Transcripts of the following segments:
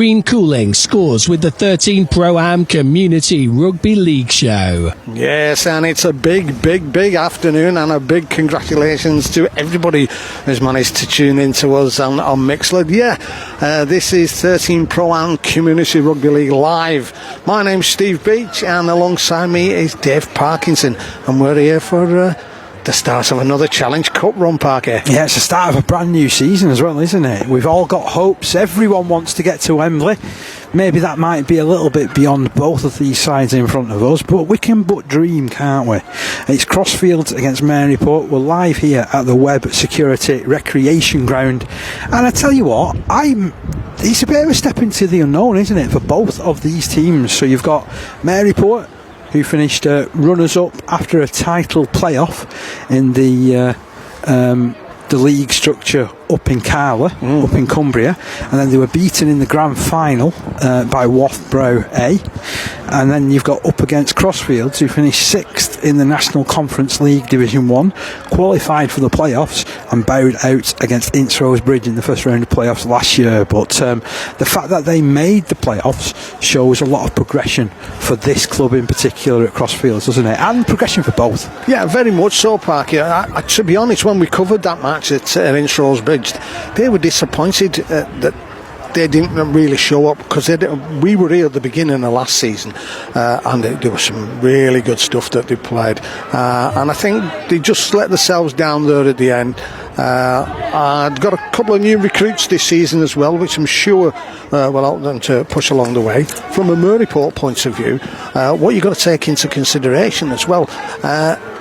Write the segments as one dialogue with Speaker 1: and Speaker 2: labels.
Speaker 1: Green Cooling scores with the 13 Pro-Am Community Rugby League Show.
Speaker 2: Yes, and it's a big afternoon, and a big congratulations to everybody who's managed to tune in to us on Mixlr. This is 13 Pro-Am Community Rugby League Live. My name's Steve Beach, and alongside me is Dave Parkinson, and we're here for the start of another Challenge Cup run, Parker.
Speaker 3: Yeah, it's the start of a brand new season as well, isn't it? We've all got hopes. Everyone wants to get to Wembley. Maybe that might be a little bit beyond both of these sides in front of us, but we can but dream, can't we? It's Crosfields against Maryport. We're live here at the Webb Security Recreation Ground, and I tell you what, it's a bit of a step into the unknown, isn't it, for both of these teams? So you've got Maryport, who finished runners-up after a title playoff in the league structure up in CARLA, up in Cumbria, and then they were beaten in the grand final by Wathbrow A. And then you've got up against Crosfields, who finished 6th in the National Conference League Division 1, qualified for the playoffs and bowed out against Ince Rose Bridge in the first round of playoffs last year. But the fact that they made the playoffs shows a lot of progression for this club in particular at Crosfields, doesn't it? And progression for both.
Speaker 2: Yeah, very much so, Parky. To be honest, when we covered that match at Ince Rose Bridge, they were disappointed that they didn't really show up, because we were here at the beginning of last season, and there was some really good stuff that they played, and I think they just let themselves down there at the end. I've got a couple of new recruits this season as well, which I'm sure will help them to push along the way. From a Maryport point of view, what you've got to take into consideration as well,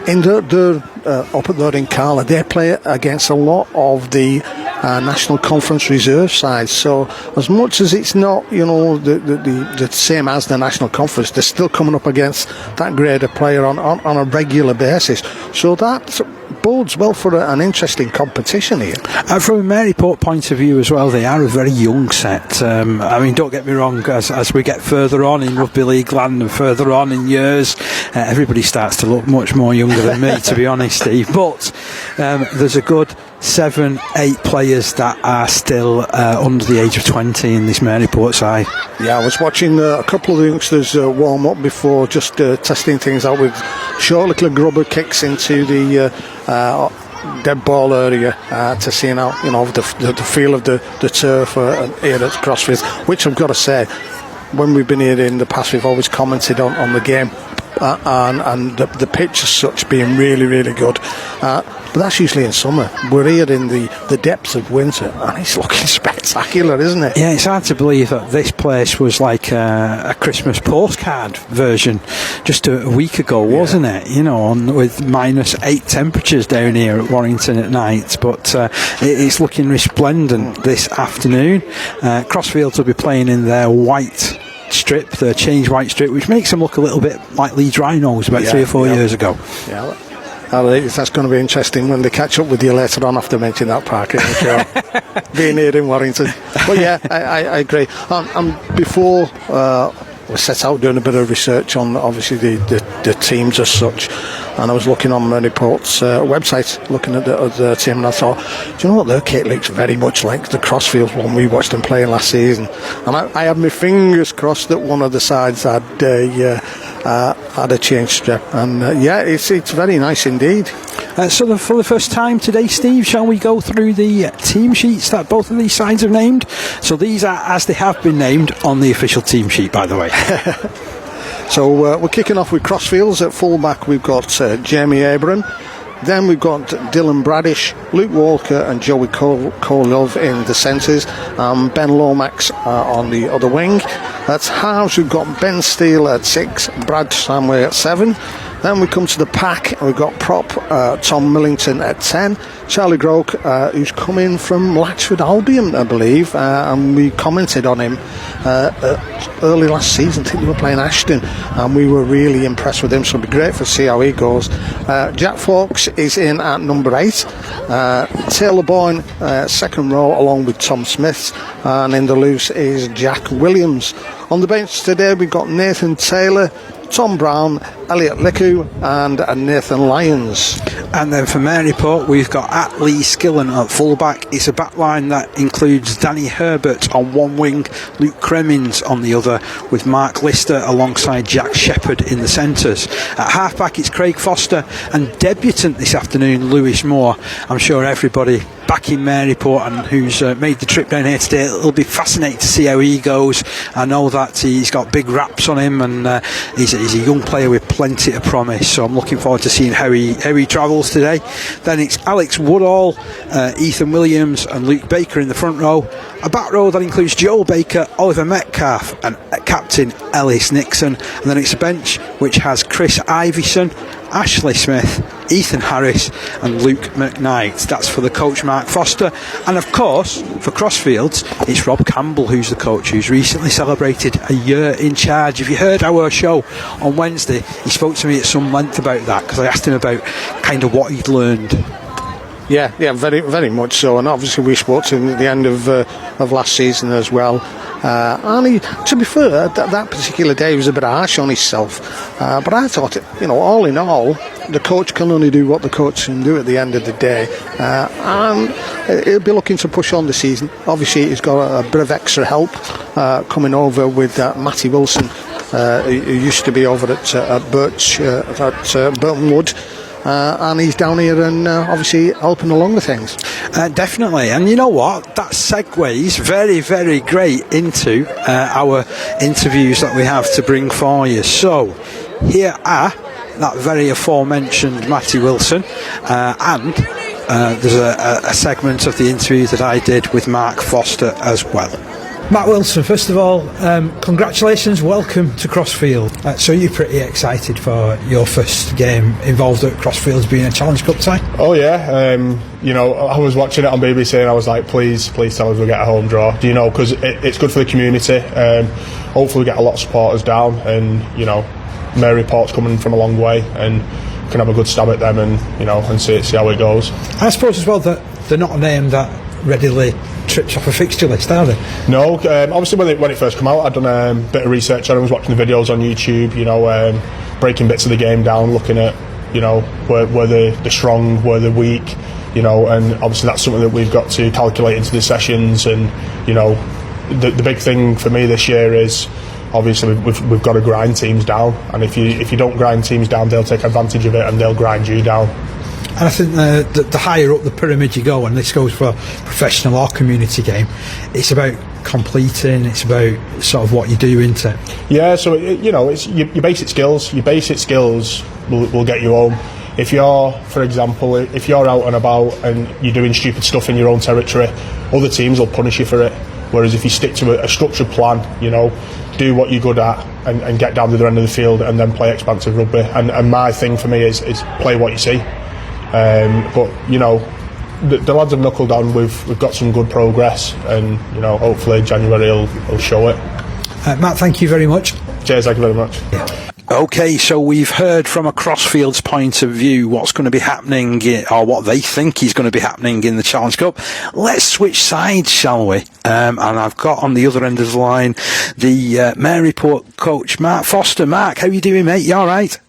Speaker 2: in their up at there in CARLA, they play against a lot of the National Conference Reserve sides. So as much as it's not, the same as the National Conference, they're still coming up against that grade of player on a regular basis. So that bodes well for an interesting competition here.
Speaker 3: From a Maryport point of view as well, they are a very young set. Don't get me wrong, as we get further on in rugby league land and further on in years, everybody starts to look much more younger than me, to be honest, Steve. But there's a good 7-8 players that are still under the age of 20 in this Maryport side.
Speaker 2: Yeah, I was watching a couple of the youngsters warm up before, just testing things out with short little grubber kicks into the dead ball area to see now, the feel of the turf here at Crosfields, which I've got to say, when we've been here in the past, we've always commented on the game and the pitch as such being really, really good. But that's usually in summer. We're here in the depths of winter, and it's looking spectacular, isn't it?
Speaker 3: Yeah, it's hard to believe that this place was like a Christmas postcard version just a week ago, wasn't it? With -8 temperatures down here at Warrington at night. But it's looking resplendent this afternoon. Crosfields will be playing in their white strip, their change white strip, which makes them look a little bit like Leeds Rhinos about 3 or 4 years ago.
Speaker 2: Yeah. That's going to be interesting when they catch up with you later on after mentioning that park, being here in Warrington. But yeah, I agree. Before we set out doing a bit of research on obviously the teams as such, and I was looking on Maryport's website, looking at the team, and I thought, do you know what, their kit looks very much like the Crosfields one we watched them playing last season, and I had my fingers crossed that one of the sides had a change strip, and it's very nice indeed.
Speaker 3: So for the first time today, Steve, shall we go through the team sheets that both of these sides have named? So these are as they have been named on the official team sheet, by the way.
Speaker 2: So we're kicking off with Crosfields. At fullback we've got Jamie Abram. Then we've got Dylan Bradish, Luke Walker and Joey Colelove in the centres, Ben Lomax on the other wing. At halves we've got Ben Steele at 6, Brad Samway at 7. Then we come to the pack, and we've got prop Tom Millington at 10, Charlie Groke, who's come in from Latchford Albion, I believe, and we commented on him early last season. I think they were playing Ashton, and we were really impressed with him, so it'll be great to see how he goes. Jack Fawkes is in at number 8, Taylor Boyne second row along with Tom Smith, and in the loose is Jack Williams. On the bench today we've got Nathan Taylor, Tom Brown, Elliot Licku and Nathan Lyons.
Speaker 3: And then for Maryport, we've got Lee Skillen at fullback. It's a back line that includes Danny Herbert on one wing, Luke Cremins on the other, with Mark Lister alongside Jack Shepherd in the centres. At halfback, it's Craig Foster and debutant this afternoon, Lewis Moore. I'm sure everybody back in Maryport and who's made the trip down here today, it'll be fascinating to see how he goes. I know that he's got big raps on him, and he's a young player with plenty of promise, so I'm looking forward to seeing how he travels today. Then it's Alex Woodall, Ethan Williams and Luke Baker in the front row. A back row that includes Joel Baker, Oliver Metcalf and captain Ellis Nixon. And then it's a bench which has Chris Ivyson, Ashley Smith, Ethan Harris and Luke McKnight. That's for the coach Mark Foster. And of course, for Crosfields, it's Rob Campbell who's the coach, who's recently celebrated a year in charge. If you heard our show on Wednesday, he spoke to me at some length about that, because I asked him about kind of what he'd learned.
Speaker 2: Yeah, very, very much so. And obviously we spoke to him at the end of last season as well. And he, to be fair, that particular day he was a bit harsh on himself. But I thought, all in all, the coach can only do what the coach can do at the end of the day. And he'll be looking to push on the season. Obviously he's got a bit of extra help coming over with Matty Wilson, who used to be over at Burton Wood. And he's down here and obviously helping along with things.
Speaker 3: Definitely, and you know what? That segues very, very great into our interviews that we have to bring for you. So, here are that very aforementioned Matty Wilson, and there's a segment of the interview that I did with Mark Foster as well.
Speaker 4: Matt Wilson, first of all, congratulations, welcome to Crosfield. So you're pretty excited for your first game involved at Crosfields being a Challenge Cup tie?
Speaker 5: Oh yeah, I was watching it on BBC and I was like, please tell us we get a home draw, because it's good for the community. Hopefully we get a lot of supporters down, and Maryport's coming from a long way, and can have a good stab at them, and see how it goes.
Speaker 4: I suppose as well that they're not a name that readily trips off a fixture list, are they?
Speaker 5: No, obviously when it first came out, I'd done a bit of research on it. I was watching the videos on YouTube, breaking bits of the game down, looking at, where they're strong, where they're weak, and obviously that's something that we've got to calculate into the sessions. And the big thing for me this year is obviously we've got to grind teams down, and if you don't grind teams down, they'll take advantage of it and they'll grind you down.
Speaker 4: And I think the higher up the pyramid you go, and this goes for professional or community game, it's about completing, it's about sort of what you do, isn't it?
Speaker 5: Yeah, so it's your basic skills. Your basic skills will get you home. If you're, for example, if you're out and about and you're doing stupid stuff in your own territory, other teams will punish you for it. Whereas if you stick to a structured plan, do what you're good at and get down to the end of the field and then play expansive rugby. And my thing for me is play what you see. But the lads have knuckled on. We've got some good progress, and hopefully January will show it.
Speaker 4: Matt, thank you very much.
Speaker 5: Cheers, thank you very much.
Speaker 4: Yeah.
Speaker 3: Okay, so we've heard from a Crosfields point of view what's going to be happening, or what they think is going to be happening in the Challenge Cup. Let's switch sides, shall we? And I've got on the other end of the line the Maryport coach, Mark Foster. Mark, how are you doing, mate? You all right?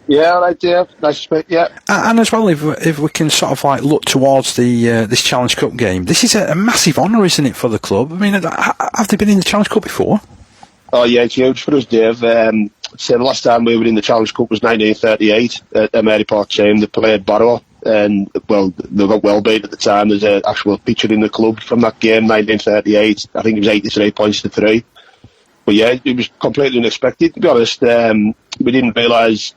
Speaker 6: Yeah, all right, Dave. Nice to speak, yeah.
Speaker 3: And as well, if we can sort of like look towards the this Challenge Cup game, this is a massive honour, isn't it, for the club? I mean, have they been in the Challenge Cup before?
Speaker 6: Oh, yeah, it's huge for us, Dave. So the last time we were in the Challenge Cup was 1938 at the Maryport team. They played Barrow, and, well, they got well beat at the time. There's an actual picture in the club from that game, 1938. I think it was 83 points to 3. But, yeah, it was completely unexpected, to be honest. We didn't realise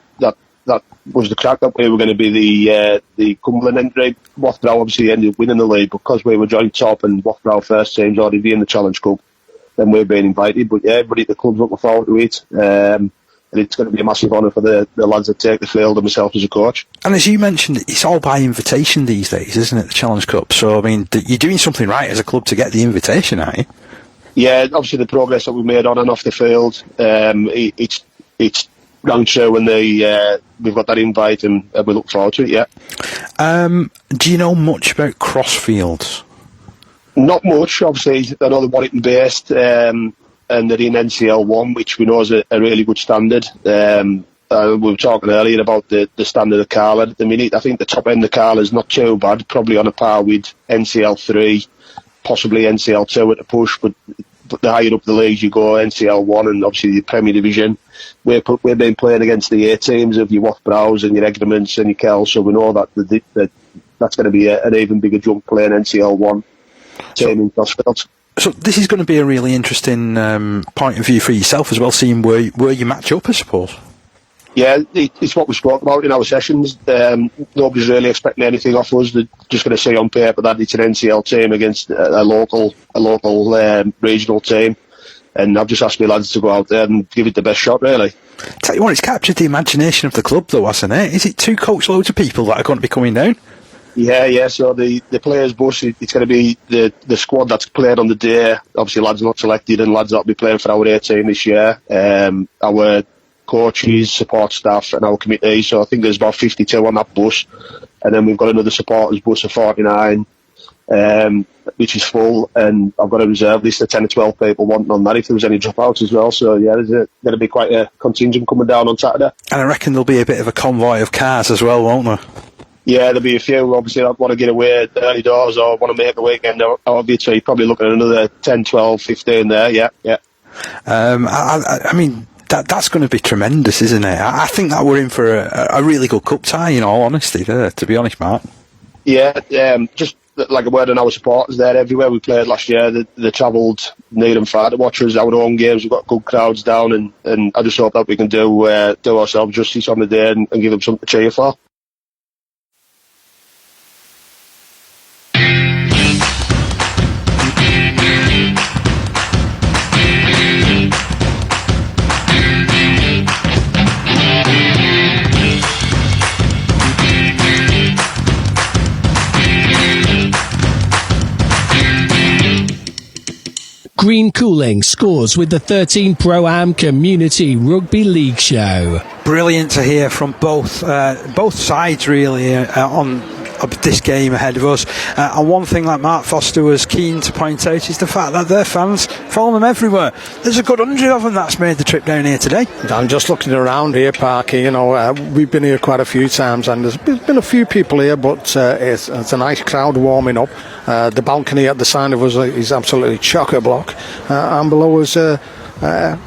Speaker 6: that was the crack, that we were going to be the Cumberland entry. Wathrow obviously ended up winning the league because we were joint top, and Wathrow first team's already in the Challenge Cup. Then we're being invited. But yeah, everybody at the club's looking forward to it. And it's going to be a massive honour for the lads that take the field, and myself as a coach.
Speaker 3: And as you mentioned, it's all by invitation these days, isn't it, the Challenge Cup? So, I mean, you're doing something right as a club to get the invitation, aren't you?
Speaker 6: Yeah, obviously the progress that we've made on and off the field, it's rang true when we've got that invite, and we look forward to it, yeah.
Speaker 3: Do you know much about Crosfields?
Speaker 6: Not much, obviously. I know they're Warrington based, and they're in NCL1, which we know is a really good standard. we were talking earlier about the standard of CARLA at the minute. I think the top end of CARLA is not too bad, probably on a par with NCL 3, possibly NCL 2 at a push, but the higher up the leagues you go, NCL 1 and obviously the Premier Division, we've been playing against the A teams of your Wath Brows and your Egrements and your Kells, so we know that that's going to be an even bigger jump playing NCL 1 team in Crosfields.
Speaker 3: So this is going to be a really interesting point of view for yourself as well, seeing where you match up, I suppose. Yeah,
Speaker 6: it's what we spoke about in our sessions. Nobody's really expecting anything off us. They're just going to see on paper that it's an NCL team against a local regional team. And I've just asked my lads to go out there and give it the best shot, really.
Speaker 3: Tell you what, it's captured the imagination of the club, though, hasn't it? Is it 2 coach loads of people that are going to be coming down?
Speaker 6: Yeah. So the players' bus, it's going to be the squad that's played on the day. Obviously, lads not selected and lads that'll be playing for our A team this year. Our coaches, support staff, and our committee. So I think there's about 52 on that bus, and then we've got another supporters bus of 49, which is full. And I've got a reserve list of 10 or 12 people wanting on that if there was any dropouts as well. So yeah, there's going to be quite a contingent coming down on Saturday.
Speaker 3: And I reckon there'll be a bit of a convoy of cars as well, won't there?
Speaker 6: Yeah, there'll be a few. Obviously, I want to get away early doors or want to make the weekend. Obviously, probably looking at another 10, 12, 15 there. Yeah.
Speaker 3: I mean, that's going to be tremendous, isn't it? I think that we're in for a really good cup tie, in all honesty, to be honest, Mark. Yeah,
Speaker 6: just like a word on our supporters there. Everywhere we played last year, they travelled near and far to watch us. Our own games, we've got good crowds down, and I just hope that we can do ourselves justice on the day and give them something to cheer for.
Speaker 1: Green Cooling scores with the 13 Pro-Am Community Rugby League Show.
Speaker 3: Brilliant to hear from both sides, really, on this game ahead of us. And one thing that Mark Foster was keen to point out is the fact that their fans follow them everywhere. There's a good 100 of them that's made the trip down here today.
Speaker 2: I'm just looking around here, Parky. We've been here quite a few times, and there's been a few people here, but it's a nice crowd warming up. The balcony at the side of us is absolutely chock-a-block, and below us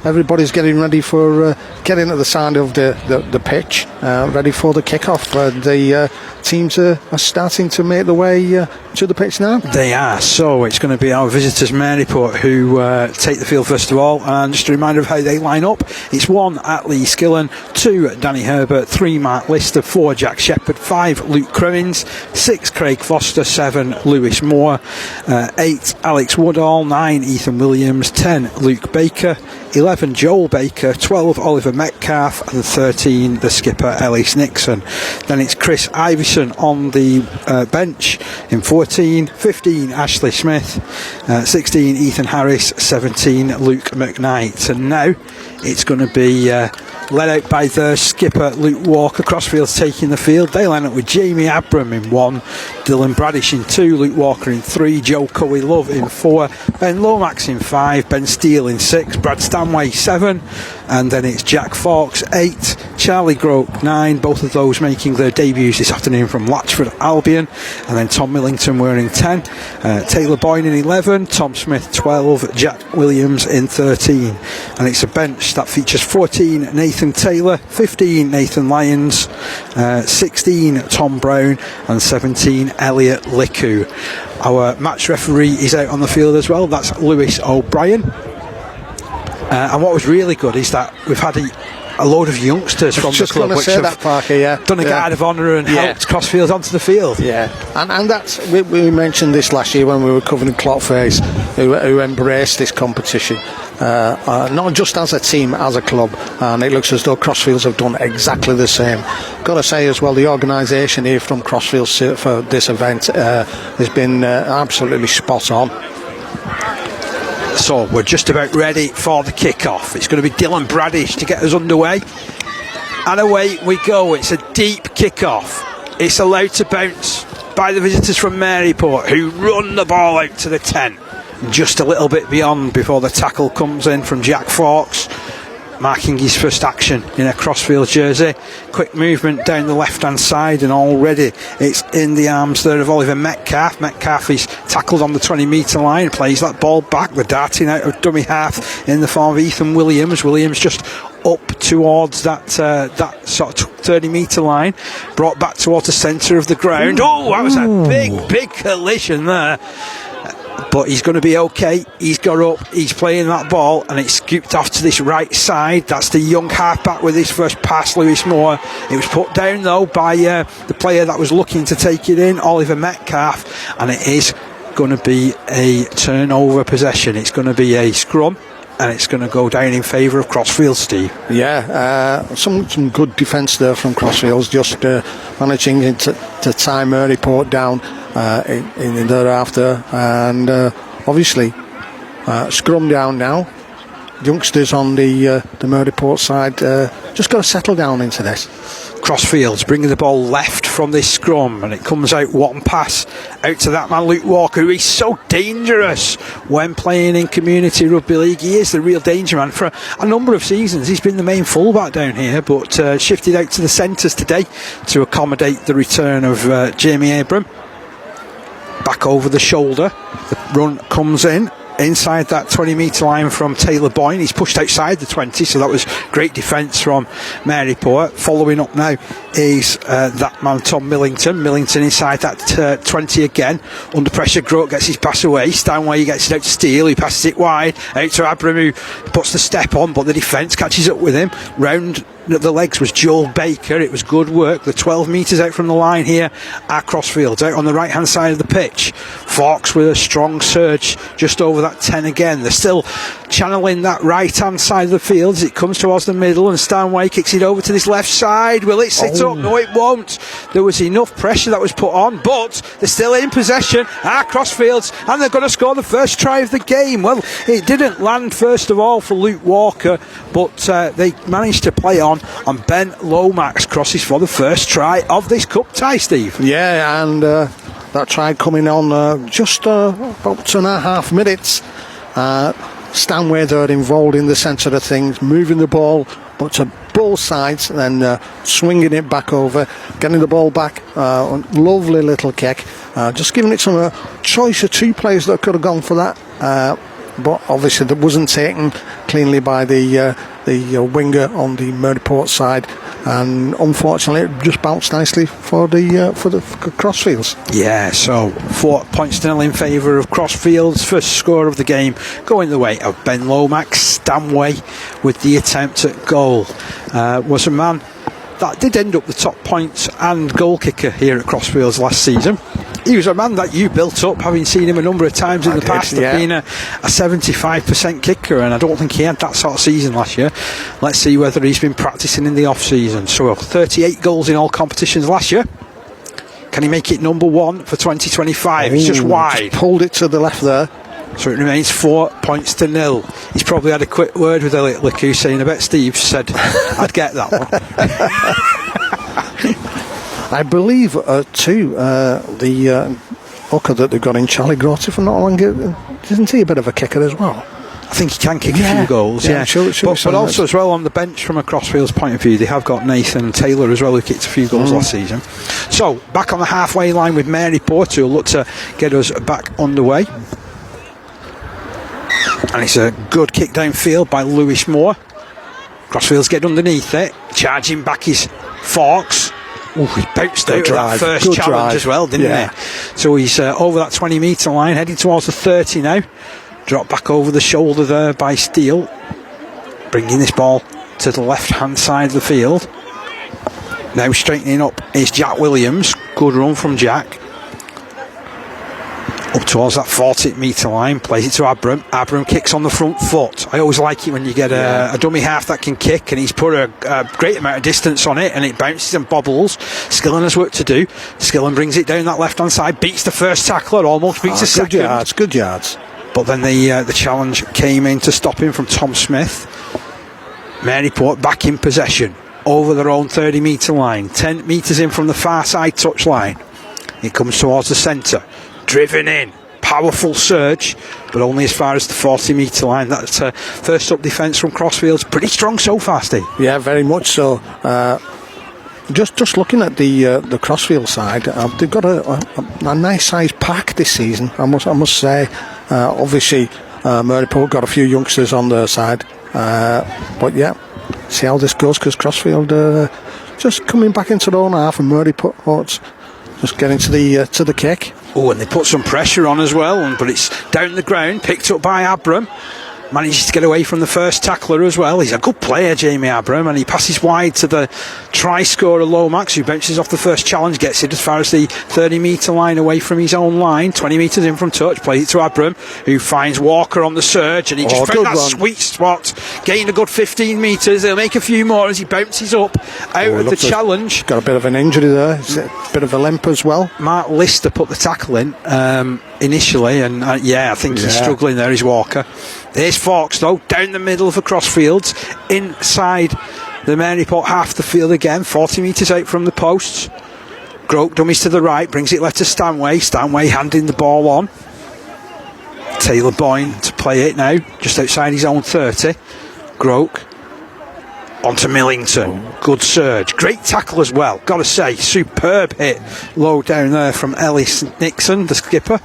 Speaker 2: everybody's getting ready for getting at the side of the pitch, ready for the kick-off. The teams are starting to make their way to the pitch now.
Speaker 3: They are. So it's going to be our visitors Maryport who take the field first of all, and just a reminder of how they line up. It's 1 Lee Skillen, 2 Danny Herbert, 3 Mark Lister, 4 Jack Shepherd, 5 Luke Cremins, 6 Craig Foster, 7 Lewis Moore, 8 Alex Woodall, 9 Ethan Williams, 10 Luke Baker, 11 Joel Baker, 12 Oliver Metcalf, and 13 the skipper Ellis Nixon. Then it's Chris Iverson on the bench in 14, 15 Ashley Smith, 16 Ethan Harris, 17 Luke McKnight. And now it's going to be led out by their skipper Luke Walker. Crosfields taking the field. They line up with Jamie Abram in 1, Dylan Bradish in 2, Luke Walker in 3, Joe Cowie Love in 4, Ben Lomax in 5, Ben Steele in 6, Brad Stanway 7, and then it's Jack Fawkes 8, Charlie Groke 9, both of those making their debuts this afternoon from Latchford Albion, and then Tom Millington wearing 10, Taylor Boyne in 11, Tom Smith 12, Jack Williams in 13, and it's a bench that features 14 Nathan Taylor, 15 Nathan Lyons, 16 Tom Brown, and 17 Elliot Liku. Our match referee is out on the field as well. That's Lewis O'Brien. And what was really good is that we've had a load of youngsters from the club which have done a guard of honour and helped Crosfields onto the field.
Speaker 2: Yeah, and that's we mentioned this last year when we were covering Clotface, who embraced this competition, not just as a team, as a club, and it looks as though Crosfields have done exactly the same. Got to say as well, the organisation here from Crosfields for this event has been absolutely spot on.
Speaker 3: So we're just about ready for the kick-off. It's going to be Dylan Bradish to get us underway. And away we go. It's a deep kick-off. It's allowed to bounce by the visitors from Maryport, who run the ball out to the 10. Just a little bit beyond before the tackle comes in from Jack Fawkes. marking his first action in a Crosfields jersey. Quick movement down the left hand side, and already it's in the arms there of Oliver Metcalf. Metcalf is tackled on the 20-metre line, plays that ball back, the darting out of dummy half in the form of Ethan Williams. Williams just up towards that sort of 30-metre line, brought back towards the centre of the ground. Oh, that was a big collision there. But he's going to be okay. He's got up, he's playing that ball, and it's scooped off to this right side. That's the young halfback with his first pass, Lewis Moore. It was put down though by the player that was looking to take it in, Oliver Metcalf, and it is going to be a turnover possession. It's going to be a scrum, and it's going to go down in favour of Crosfields, Steve.
Speaker 2: Yeah, some good defence there from Crosfields, just managing to tie Maryport down in thereafter, and obviously scrum down now. Youngsters on the Maryport side just got to settle down into this.
Speaker 3: Crosfields bringing the ball left from this scrum, and it comes out one pass out to that man Luke Walker, who is so dangerous when playing in Community Rugby League. He is the real danger man. For a number of seasons he's been the main fullback down here, but shifted out to the centres today to accommodate the return of Jamie Abram. Back over the shoulder, the run comes in inside that 20-metre line from Taylor Boyne. He's pushed outside the 20, so that was great defence from Maryport. Following up now is that man Tom Millington. Millington inside that 20 again. Under pressure, Grote gets his pass away. Stanway gets it out to Steele. He passes it wide out to Abram, who puts the step on, but the defence catches up with him. Round the legs was Joel Baker. It was good work. The 12 metres out from the line here at Crosfields, out on the right hand side of the pitch. Fawkes with a strong surge just over that 10 again. They're still channeling that right hand side of the field as it comes towards the middle, and Stanway kicks it over to this left side. Will it sit up? No, it won't. There was enough pressure that was put on, but they're still in possession at Crosfields, and they're going to score the first try of the game. Well, it didn't land first of all for Luke Walker, but they managed to play on, and Ben Lomax crosses for the first try of this cup tie, Steve.
Speaker 2: Yeah, and that try coming on just about 2.5 minutes. Stanway there involved in the centre of things, moving the ball, but to both sides, and then swinging it back over, getting the ball back. Lovely little kick. Just giving it some choice of two players that could have gone for that. But obviously that wasn't taken cleanly by the winger on the Maryport side, and unfortunately it just bounced nicely for the Crosfields.
Speaker 3: Yeah, so 4 points to 0 in favour of Crosfields. First score of the game going the way of Ben Lomax. Stanway with the attempt at goal was a man that did end up the top points and goal kicker here at Crosfields last season. He was a man that you built up, having seen him a number of times in the past, of being a 75% kicker, and I don't think he had that sort of season last year. Let's see whether he's been practising in the off-season. So 38 goals in all competitions last year. Can he make it number one for 2025? It's just wide.
Speaker 2: Just pulled it to the left there.
Speaker 3: So it remains 4 points to 0. He's probably had a quick word with Elliot Licku, saying, I bet Steve said I'd get that one.
Speaker 2: I believe too the hooker that they've got in Charlie Grote for not long, isn't he a bit of a kicker as well?
Speaker 3: I think he can kick a few goals, yeah. But also as well on the bench from a Crosfields point of view, they have got Nathan Taylor as well, who kicked a few goals last season. So back on the halfway line with Maryport, who'll look to get us back underway. And it's a good kick downfield by Lewis Moore. Crosfields get underneath it, charging back his Fawkes. He bounced out of that first challenge as well, didn't he? So he's over that 20 metre line, heading towards the 30 now. Dropped back over the shoulder there by Steele. Bringing this ball to the left hand side of the field. Now straightening up is Jack Williams. Good run from Jack. Up towards that 40 metre line, plays it to Abram. Abram kicks on the front foot. I always like it when you get a dummy half that can kick, and he's put a great amount of distance on it, and it bounces and bobbles. Skillen has work to do. Skillen brings it down that left hand side, beats the first tackler, almost beats the second.
Speaker 2: Good yards.
Speaker 3: But then the challenge came in to stop him from Tom Smith. Maryport back in possession over their own 30 metre line, 10 metres in from the far side touch line. It comes towards the centre. Driven in, powerful surge, but only as far as the 40 metre line. That's first up defence from Crosfields. Pretty strong so far, Steve.
Speaker 2: Yeah, very much so. Just looking at the Crosfield side, they've got a nice sized pack this season. I must say. Obviously, Maryport got a few youngsters on their side, but yeah, see how this goes, because Crosfield just coming back into their own half, and Maryport's just getting to the kick.
Speaker 3: Oh, and they put some pressure on as well, but it's down the ground, picked up by Abram. Manages to get away from the first tackler as well. He's a good player, Jamie Abram, and he passes wide to the try scorer Lomax, who bounces off the first challenge, gets it as far as the 30 metre line away from his own line, 20 metres in from touch, plays it to Abram, who finds Walker on the surge, and he just found that sweet spot, gained a good 15 metres. He'll make a few more as he bounces up out of the challenge.
Speaker 2: Got a bit of an injury there, a bit of a limp as well.
Speaker 3: Mark Lister put the tackle in initially, and I think he's struggling there, is Walker. There's Fawkes though, down the middle for Crosfields, inside the Maryport half the field again, 40 metres out from the posts. Groke dummies to the right, brings it left to Stanway. Stanway handing the ball on. Taylor Boyne to play it now, just outside his own 30. Groke onto Millington. Good surge, great tackle as well, gotta say. Superb hit low down there from Ellis Nixon, the skipper.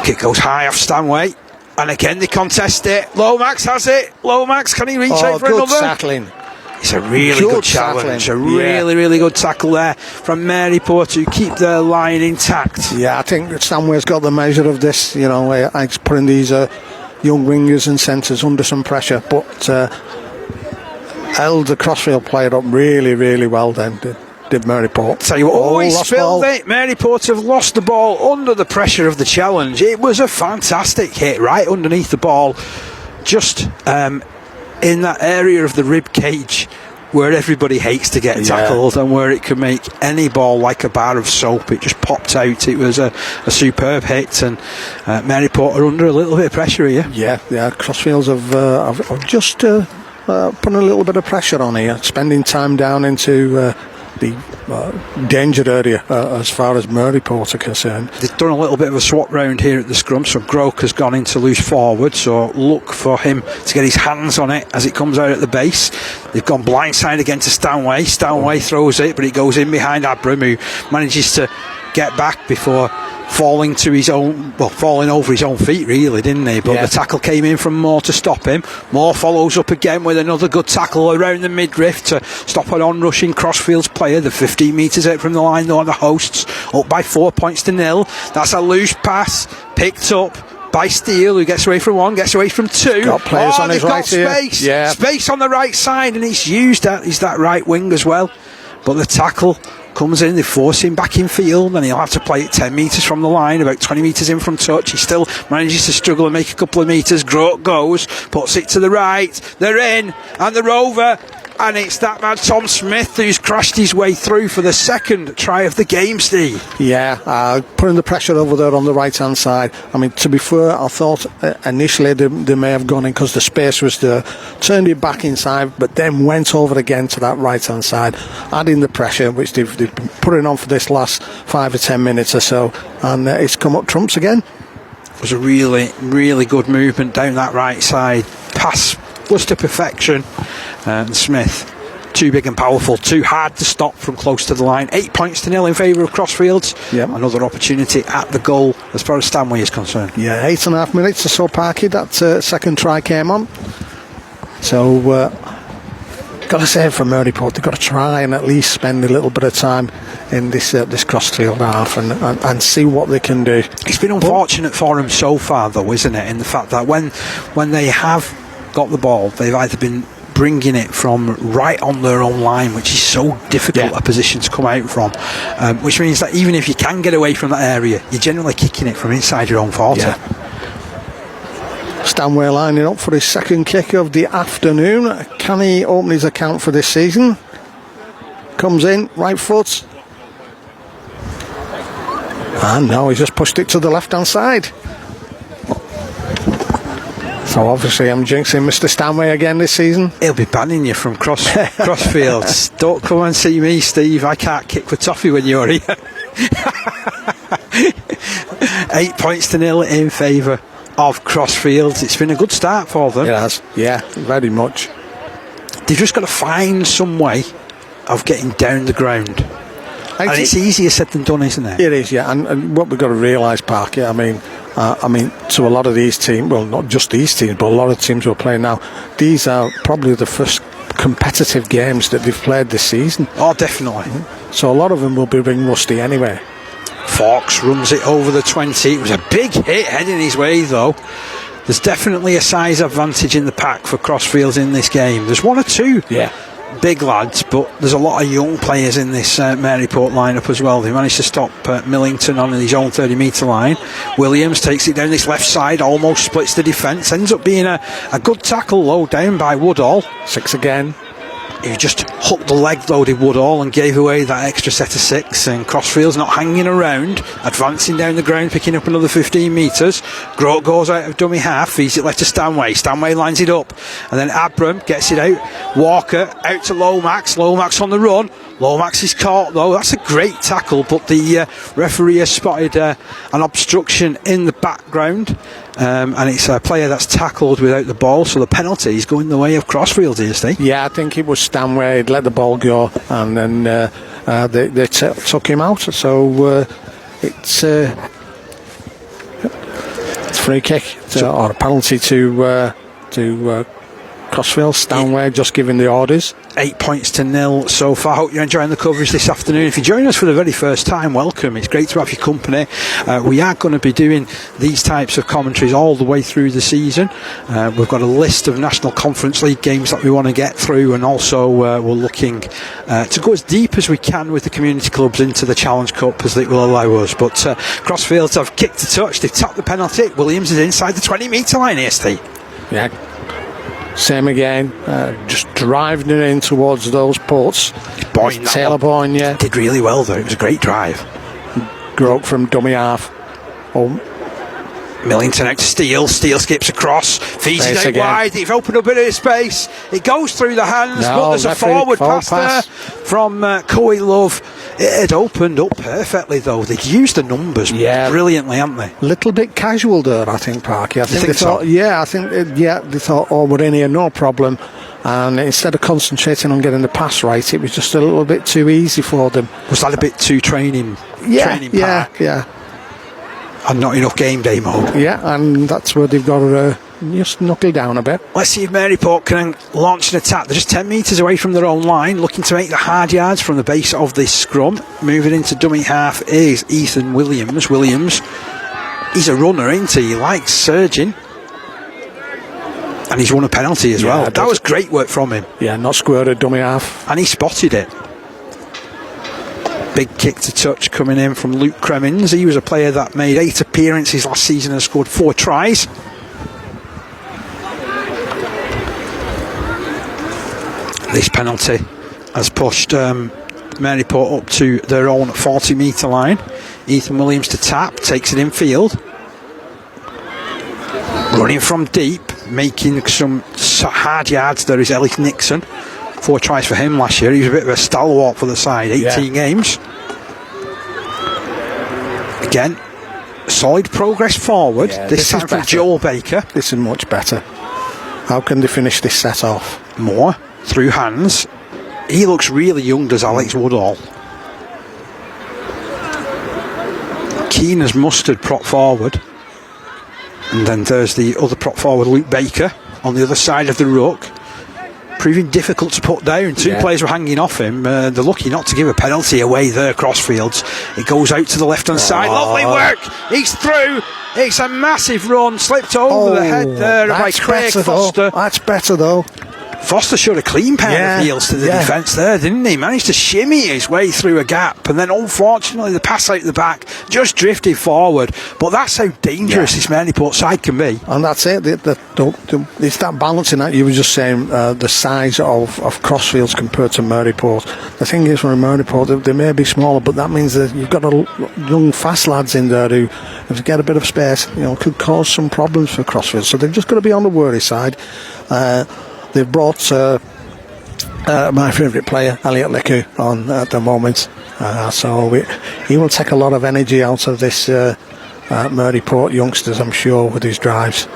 Speaker 3: Kick goes high off Stanway, and again they contest it. Lomax has it. Lomax, can he reach out for another?
Speaker 2: Tackling.
Speaker 3: It's a really good challenge.
Speaker 2: Tackling.
Speaker 3: Really good tackle there from Maryport to keep their line intact.
Speaker 2: Yeah, I think that Stanway's got the measure of this. You know, it's putting these young wingers and centres under some pressure, but held the Crosfield player up really well then. Did Maryport.
Speaker 3: Tell you what, he spilled it. Maryport have lost the ball under the pressure of the challenge. It was a fantastic hit right underneath the ball, just in that area of the rib cage where everybody hates to get tackled, and where it can make any ball like a bar of soap. It just popped out. It was a superb hit, and Maryport are under a little bit of pressure here. Yeah,
Speaker 2: Crosfields have just put a little bit of pressure on here, spending time down into the danger area as far as Maryport are concerned.
Speaker 3: They've done a little bit of a swap round here at the scrum, so Groke has gone into loose forward, so look for him to get his hands on it as it comes out at the base. They've gone blindside again to Stanway. Stanway throws it, but it goes in behind Abram, who manages to get back before falling over his own feet, really, didn't he? But the tackle came in from Moore to stop him. Moore follows up again with another good tackle around the midriff to stop an on-rushing Crosfields player. The 15 metres out from the line, though, the hosts up by 4 points to 0. That's a loose pass picked up by Steele, who gets away from one, gets away from two.
Speaker 2: Got players on his right here.
Speaker 3: Space on the right side, and it's used that. He's that right wing as well. But the tackle comes in, they force him back in field, and he'll have to play it 10 metres from the line, about 20 metres in from touch. He still manages to struggle and make a couple of metres. Grote goes, puts it to the right, they're in, and they're over, and it's that man Tom Smith who's crashed his way through for the second try of the game, Steve.
Speaker 2: Putting the pressure over there on the right hand side. I mean, to be fair, I thought initially they may have gone in because the space was there, turned it back inside, but then went over again to that right hand side, adding the pressure which they've been putting on for this last 5 or 10 minutes or so, and it's come up trumps again.
Speaker 3: It was a really good movement down that right side. Pass was to perfection, and Smith, too big and powerful, too hard to stop from close to the line. 8 points to 0 in favour of Crosfields. Another opportunity at the goal as far as Stanway is concerned.
Speaker 2: 8.5 minutes or so, Parky, that second try came on. So got to say, for Maryport, they've got to try and at least spend a little bit of time in this Crosfield half and see what they can do.
Speaker 3: It's been unfortunate for them so far, though, isn't it, in the fact that when they have got the ball, they've either been bringing it from right on their own line, which is so difficult a position to come out from, which means that even if you can get away from that area, you're generally kicking it from inside your own 40.
Speaker 2: Stanway lining up for his second kick of the afternoon. Can he open his account for this season? Comes in, right foot, and now he's just pushed it to the left hand side. So obviously I'm jinxing Mr. Stanway again this season.
Speaker 3: He'll be banning you from Crossfields. Don't come and see me, Steve. I can't kick for toffee when you're here. 8 points to 0 in favour of Crosfields. It's been a good start for them.
Speaker 2: It has, yeah, very much.
Speaker 3: They've just got to find some way of getting down the ground. And it's easier said than done, isn't it?
Speaker 2: It is, yeah. And what we've got to realise, Parky, I mean, to a lot of these teams, well, not just these teams, but a lot of teams who are playing now, these are probably the first competitive games that they've played this season.
Speaker 3: Oh, definitely.
Speaker 2: So a lot of them will be ring rusty anyway.
Speaker 3: Fawkes runs it over the 20. It was a big hit heading his way, though. There's definitely a size advantage in the pack for Crosfields in this game. There's one or two big lads, but there's a lot of young players in this Maryport lineup as well. They managed to stop Millington on his own 30-metre line. Williams takes it down this left side, almost splits the defence. Ends up being a good tackle low down by Woodall.
Speaker 2: 6 again.
Speaker 3: He just hooked the leg, though, did Woodall, and gave away that extra set of 6. And Crosfields not hanging around, advancing down the ground, picking up another 15 metres. Grote goes out of dummy half, feeds it left to Stanway. Stanway lines it up, and then Abram gets it out. Walker out to Lomax. Lomax on the run. Lomax is caught, though. That's a great tackle, but the referee has spotted an obstruction in the background. And it's a player that's tackled without the ball, so the penalty is going the way of Crosfields here, Steve.
Speaker 2: Yeah, I think it was Stanway. He'd let the ball go, and then they took him out. So it's free kick or a penalty to Crosfields. Stanway just giving the orders.
Speaker 3: 8 points to 0 so far. Hope you're enjoying the coverage this afternoon. If you're joining us for the very first time, welcome. It's great to have your company. We are going to be doing these types of commentaries all the way through the season. We've got a list of National Conference League games that we want to get through, and also we're looking to go as deep as we can with the community clubs into the Challenge Cup as it will allow us. But Crosfields have kicked a touch. They've tapped the penalty. Williams is inside the 20-metre line here, Steve.
Speaker 2: Yeah. Same again, just driving it in towards those ports. Taylor Boyne, yeah.
Speaker 3: Did really well, though. It was a great drive.
Speaker 2: Grote from dummy half.
Speaker 3: Millington out to Steele. Steele skips across, feeds it out wide. They've opened up a bit of space. It goes through the hands, but there's a forward pass there from Coey Love. It had opened up perfectly, though. They'd used the numbers brilliantly, haven't they?
Speaker 2: Little bit casual there, I think, Parky. I think they thought, they thought, oh, we're in here, no problem. And instead of concentrating on getting the pass right, it was just a little bit too easy for them.
Speaker 3: Was that a bit too training park?
Speaker 2: Yeah.
Speaker 3: And not enough game day mode.
Speaker 2: Yeah, and that's where they've got to just knuckle down a bit.
Speaker 3: Let's see if Maryport can launch an attack. They're just 10 metres away from their own line, looking to make the hard yards from the base of this scrum. Moving into dummy half is Ethan Williams. Williams, he's a runner, isn't he? He likes surging. And he's won a penalty as well. That was great work from him.
Speaker 2: Yeah, not squared dummy half.
Speaker 3: And he spotted it. Big kick to touch coming in from Luke Cremins. He was a player that made 8 appearances last season and scored 4 tries. This penalty has pushed Maryport up to their own 40-metre line. Ethan Williams to tap, takes it in field. Running from deep, making some hard yards. There is Ellis Nixon. 4 tries for him last year. He was a bit of a stalwart for the side. 18 games. Again, solid progress forward. This time from Joel Baker.
Speaker 2: This is much better. How can they finish this set off?
Speaker 3: More through hands. He looks really young, does Alex Woodall. Keane as mustard prop forward. And then there's the other prop forward, Luke Baker, on the other side of the ruck. Proving difficult to put down. 2 players were hanging off him. They're lucky not to give a penalty away there, Crosfields. It goes out to the left-hand side. Lovely work. He's through. It's a massive run. Slipped over the head there by Craig Foster.
Speaker 2: That's better, though.
Speaker 3: Foster showed a clean pair of heels to the defence there, didn't he? Managed to shimmy his way through a gap, and then unfortunately the pass out the back just drifted forward. But that's how dangerous this Maryport side can be.
Speaker 2: And that's it. It's that balancing that you were just saying, the size of Crosfields compared to Maryport. The thing is, for Maryport, they may be smaller, but that means that you've got young, fast lads in there who, if they get a bit of space, could cause some problems for Crosfields. So they've just got to be on the wary side. They've brought my favourite player, Elliot Liku, on at the moment. So he will take a lot of energy out of this Maryport youngsters, I'm sure, with his drives.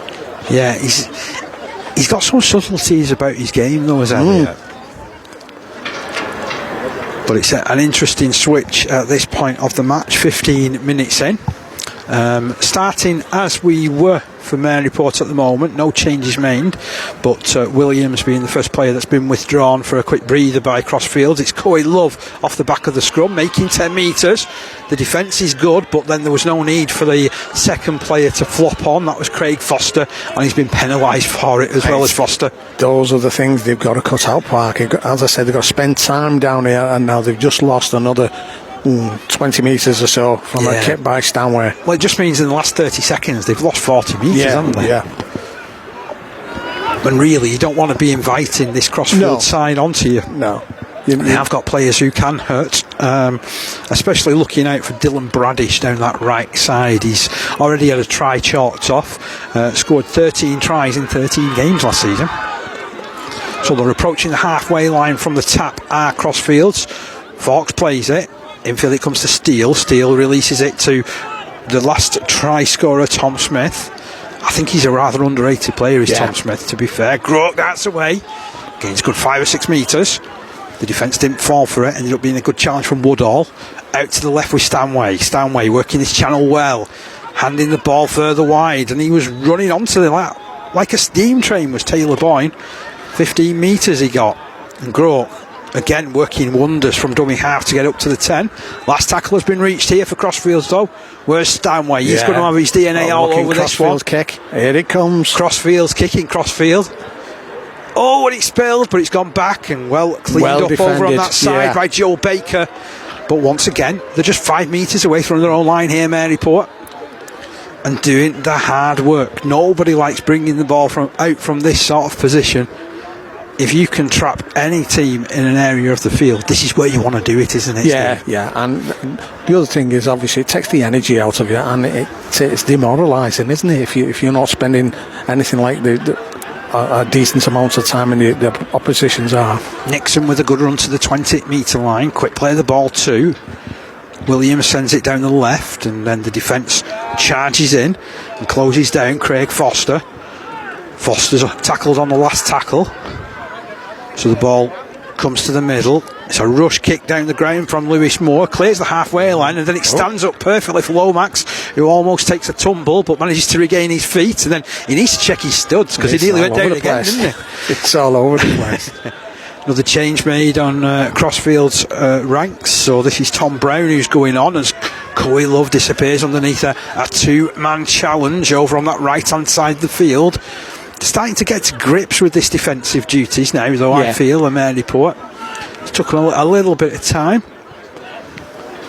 Speaker 3: Yeah, he's got some subtleties about his game, though, isn't he? But it's an interesting switch at this point of the match, 15 minutes in. Starting as we were for Maryport at the moment, no changes made, but Williams being the first player that's been withdrawn for a quick breather by Crosfields. It's Coy Love off the back of the scrum, making 10 metres. The defence is good, but then there was no need for the second player to flop on. That was Craig Foster, and he's been penalised for it as well as Foster.
Speaker 2: Those are the things they've got to cut out, Park. As I said, they've got to spend time down here, and now they've just lost another 20 metres or so from a kick by Stanway.
Speaker 3: Well, it just means in the last 30 seconds they've lost 40 metres, haven't they?
Speaker 2: Yeah.
Speaker 3: And really, you don't want to be inviting this Crossfield side onto you.
Speaker 2: No.
Speaker 3: They have got players who can hurt, especially looking out for Dylan Bradish down that right side. He's already had a try chalked off, scored 13 tries in 13 games last season. So they're approaching the halfway line from the tap are Crossfields. Fawkes plays it. Infield it comes to Steele. Steele releases it to the last try scorer, Tom Smith. I think he's a rather underrated player, Tom Smith, to be fair. Groke, that's away. Gains good 5 or 6 metres. The defence didn't fall for it. Ended up being a good challenge from Woodall. Out to the left with Stanway. Stanway working his channel well. Handing the ball further wide. And he was running onto the lap like a steam train was Taylor Boyne. 15 metres he got. And Groke, again, working wonders from dummy half to get up to the 10. Last tackle has been reached here for Crossfields, though. Where's Stanway? He's going to have his DNA all over this one.
Speaker 2: Kick. Here it comes.
Speaker 3: Crossfields kicking Crossfield. Oh, and it spilled, but it's gone back and cleaned up
Speaker 2: defended.
Speaker 3: over on that side by Joe Baker. But once again, they're just 5 metres away from their own line here, Maryport, and doing the hard work. Nobody likes bringing the ball out from this sort of position. If you can trap any team in an area of the field, this is where you want to do it, isn't it?
Speaker 2: Yeah. And the other thing is, obviously, it takes the energy out of you, and it's demoralising, isn't it? If you're not spending anything like a decent amount of time in the opposition's are.
Speaker 3: Nixon with a good run to the 20-metre line. Quick play of the ball too. Williams sends it down the left, and then the defence charges in and closes down Craig Foster. Foster's tackled on the last tackle. So the ball comes to the middle. It's a rush kick down the ground from Lewis Moore. Clears the halfway line, and then it stands up perfectly for Lomax, who almost takes a tumble but manages to regain his feet. And then he needs to check his studs, because he nearly went down again, didn't he?
Speaker 2: It's all over the place.
Speaker 3: Another change made on Crossfield's ranks. So this is Tom Brown who's going on as Coy Love disappears underneath a two-man challenge over on that right-hand side of the field. Starting to get to grips with this defensive duties now, though, I feel, and Maryport. It's took a little bit of time,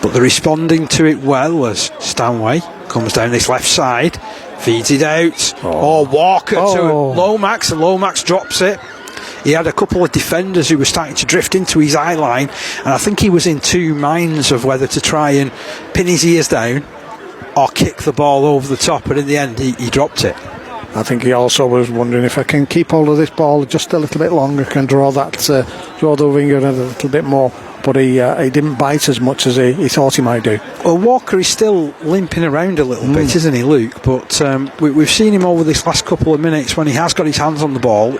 Speaker 3: but they're responding to it well as Stanway comes down this left side, feeds it out. Walker to Lomax, and Lomax drops it. He had a couple of defenders who were starting to drift into his eye line, and I think he was in two minds of whether to try and pin his ears down or kick the ball over the top, but in the end he dropped it.
Speaker 2: I think he also was wondering, if I can keep hold of this ball just a little bit longer, can draw the winger a little bit more, but he didn't bite as much as he thought he might do.
Speaker 3: Well, Walker is still limping around a little bit, isn't he, Luke? But we've seen him over this last couple of minutes when he has got his hands on the ball.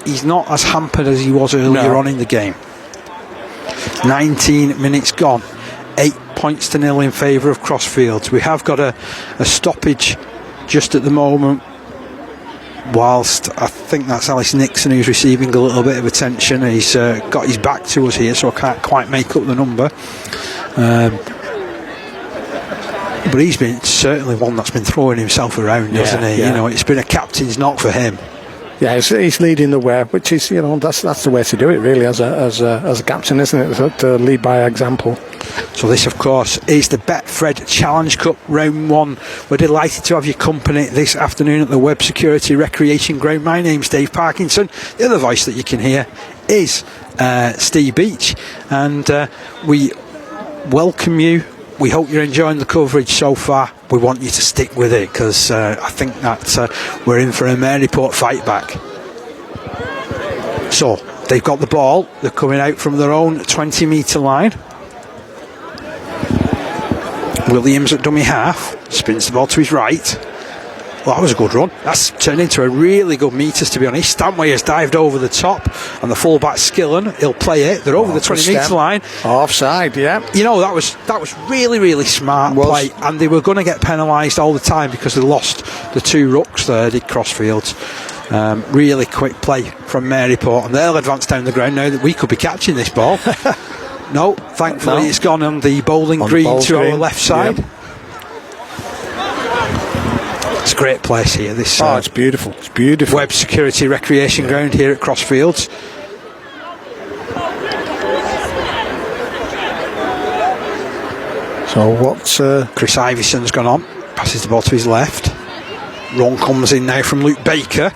Speaker 3: He's not as hampered as he was earlier on in the game. 19 minutes gone. 8 points to 0 in favour of Crossfields. We have got a stoppage just at the moment, whilst I think that's Alice Nixon who's receiving a little bit of attention. He's got his back to us here, so I can't quite make up the number. But he's been certainly one that's been throwing himself around, hasn't he? Yeah. You know, it's been a captain's knock for him.
Speaker 2: Yeah, he's leading the way, which is, you know, that's the way to do it, really, as a captain, isn't it? To lead by example.
Speaker 3: So this, of course, is the BetFred Challenge Cup Round 1. We're delighted to have your company this afternoon at the Web Security Recreation Ground. My name's Dave Parkinson. The other voice that you can hear is Steve Beach, and we welcome you. We hope you're enjoying the coverage so far. We want you to stick with it, because I think that we're in for a Maryport fight back. So they've got the ball. They're coming out from their own 20-metre line. Williams at dummy half, spins the ball to his right. Well, that was a good run. That's turned into a really good meters, to be honest. Stanway has dived over the top, and the fullback Skillen, he'll play it. They're over the 20-metre line.
Speaker 2: Offside, yeah.
Speaker 3: You know, that was really, really smart play, and they were going to get penalised all the time because they lost the 2 rucks there, did Crosfields. Really quick play from Maryport, and they'll advance down the ground now that we could be catching this ball. No, thankfully it's gone on the bowling green to our left side. Yep. It's a great place here. This
Speaker 2: it's beautiful. It's beautiful.
Speaker 3: Web Security Recreation Ground here at Crosfields.
Speaker 2: So what's
Speaker 3: Chris Ivison's gone on, passes the ball to his left. Run comes in now from Luke Baker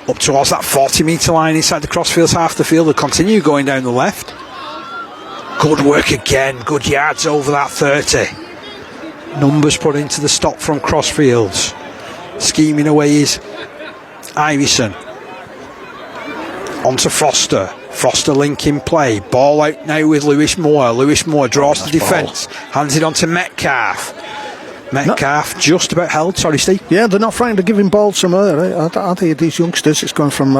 Speaker 3: up towards that 40-metre line inside the Crosfields half the field. They'll continue going down the left. Good work again, good yards over that 30. Numbers put into the stop from Crosfields. Scheming away is Ivison. On to Foster. Foster linking play. Ball out now with Lewis Moore. Lewis Moore draws the defence. Hands it on to Metcalf. Metcalf just about held. Sorry, Steve.
Speaker 2: Yeah, they're not frightened of giving balls somewhere. I think these youngsters, it's going from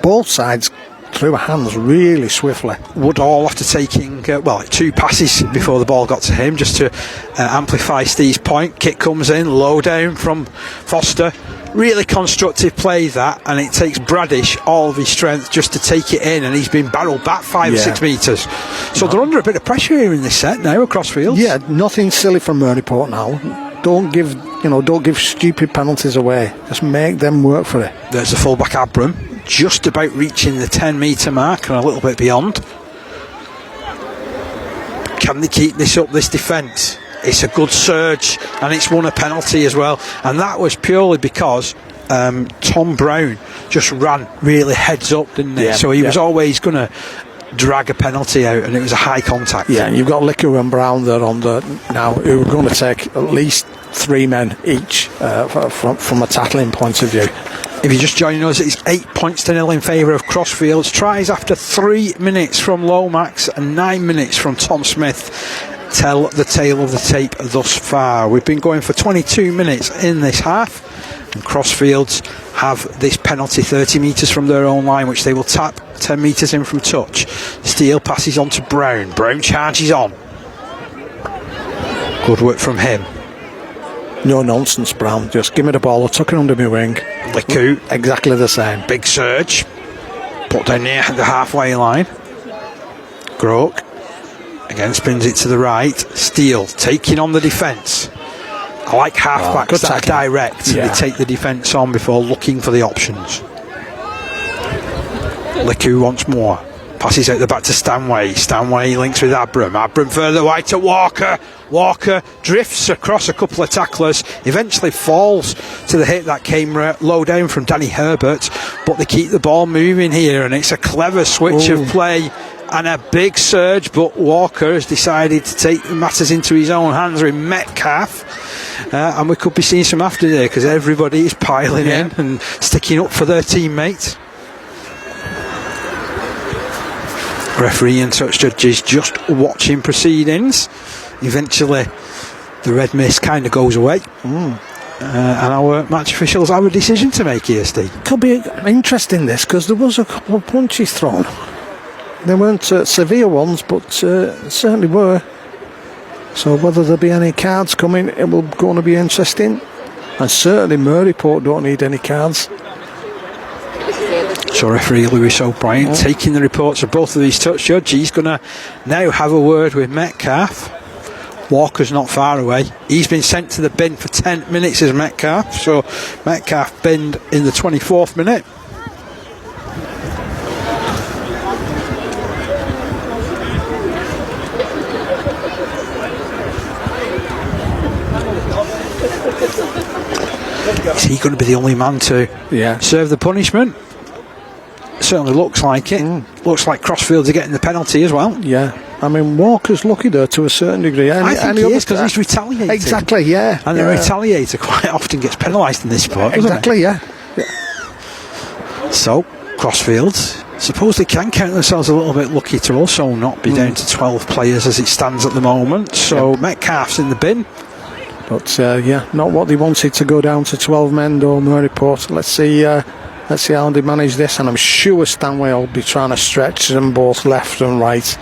Speaker 2: both sides through hands really swiftly.
Speaker 3: Woodall after taking 2 passes before the ball got to him, just to amplify Steve's point. Kick comes in, low down from Foster. Really constructive play that, and it takes Bradish all of his strength just to take it in, and he's been barreled back 5 or 6 metres. So they're under a bit of pressure here in this set now across fields.
Speaker 2: Yeah, nothing silly from Maryport now. Don't give stupid penalties away. Just make them work for it.
Speaker 3: There's the fullback Abram, just about reaching the 10-metre mark and a little bit beyond. Can they keep this up, this defence? It's a good surge, and it's won a penalty as well, and that was purely because Tom Brown just ran really heads up, didn't he? So he was always going to drag a penalty out, and it was a high contact.
Speaker 2: Yeah, and you've got Licker and Brown there on the now, who are going to take at least 3 men each from a tackling point of view.
Speaker 3: If you're just joining us, it's 8-0 in favour of Crosfields. Tries after 3 minutes from Lomax and 9 minutes from Tom Smith tell the tale of the tape thus far. We've been going for 22 minutes in this half, and Crosfields have this penalty 30 metres from their own line, which they will tap 10 metres in from touch. Steele passes on to Brown. Brown charges on. Good work from him.
Speaker 2: No nonsense, Brown. Just give me the ball. I'll tuck it under my wing.
Speaker 3: Liku,
Speaker 2: exactly the same.
Speaker 3: Big surge. Put down near the halfway line. Groke again spins it to the right. Steele taking on the defence. I like halfbacks that are direct. They take the defence on before looking for the options. Liku once more. Passes out the back to Stanway. Stanway links with Abram. Abram further wide to Walker. Walker drifts across a couple of tacklers. Eventually falls to the hit that came low down from Danny Herbert. But they keep the ball moving here, and it's a clever switch of play and a big surge. But Walker has decided to take matters into his own hands with Metcalf. And we could be seeing some after there, because everybody is piling in and sticking up for their teammates. Referee and touch judges just watching proceedings. Eventually the red mist kind of goes away, and our match officials have a decision to make here, Steve.
Speaker 2: Could be interesting this, because there was a couple of punches thrown. They weren't severe ones, but certainly were. So whether there'll be any cards coming, it will going to be interesting. And certainly Maryport don't need any cards.
Speaker 3: So referee Lewis O'Brien taking the reports of both of these touch judges. He's going to now have a word with Metcalf. Walker's not far away. He's been sent to the bin for 10 minutes as Metcalf. So Metcalf binned in the 24th minute. Is he going to be the only man to serve the punishment? Certainly looks like it. Looks like Crosfields are getting the penalty as well.
Speaker 2: Yeah, I mean Walker's lucky there to a certain degree.
Speaker 3: I think he is, because he's retaliating.
Speaker 2: Exactly, yeah.
Speaker 3: And the retaliator quite often gets penalised in this sport.
Speaker 2: Exactly, yeah.
Speaker 3: So Crosfields Suppose they can count themselves a little bit lucky to also not be down to 12 players as it stands at the moment. So Metcalf's in the bin.
Speaker 2: But not what they wanted to go down to 12 men though, Maryport. Let's see how they manage this, and I'm sure Stanway will be trying to stretch them both left and right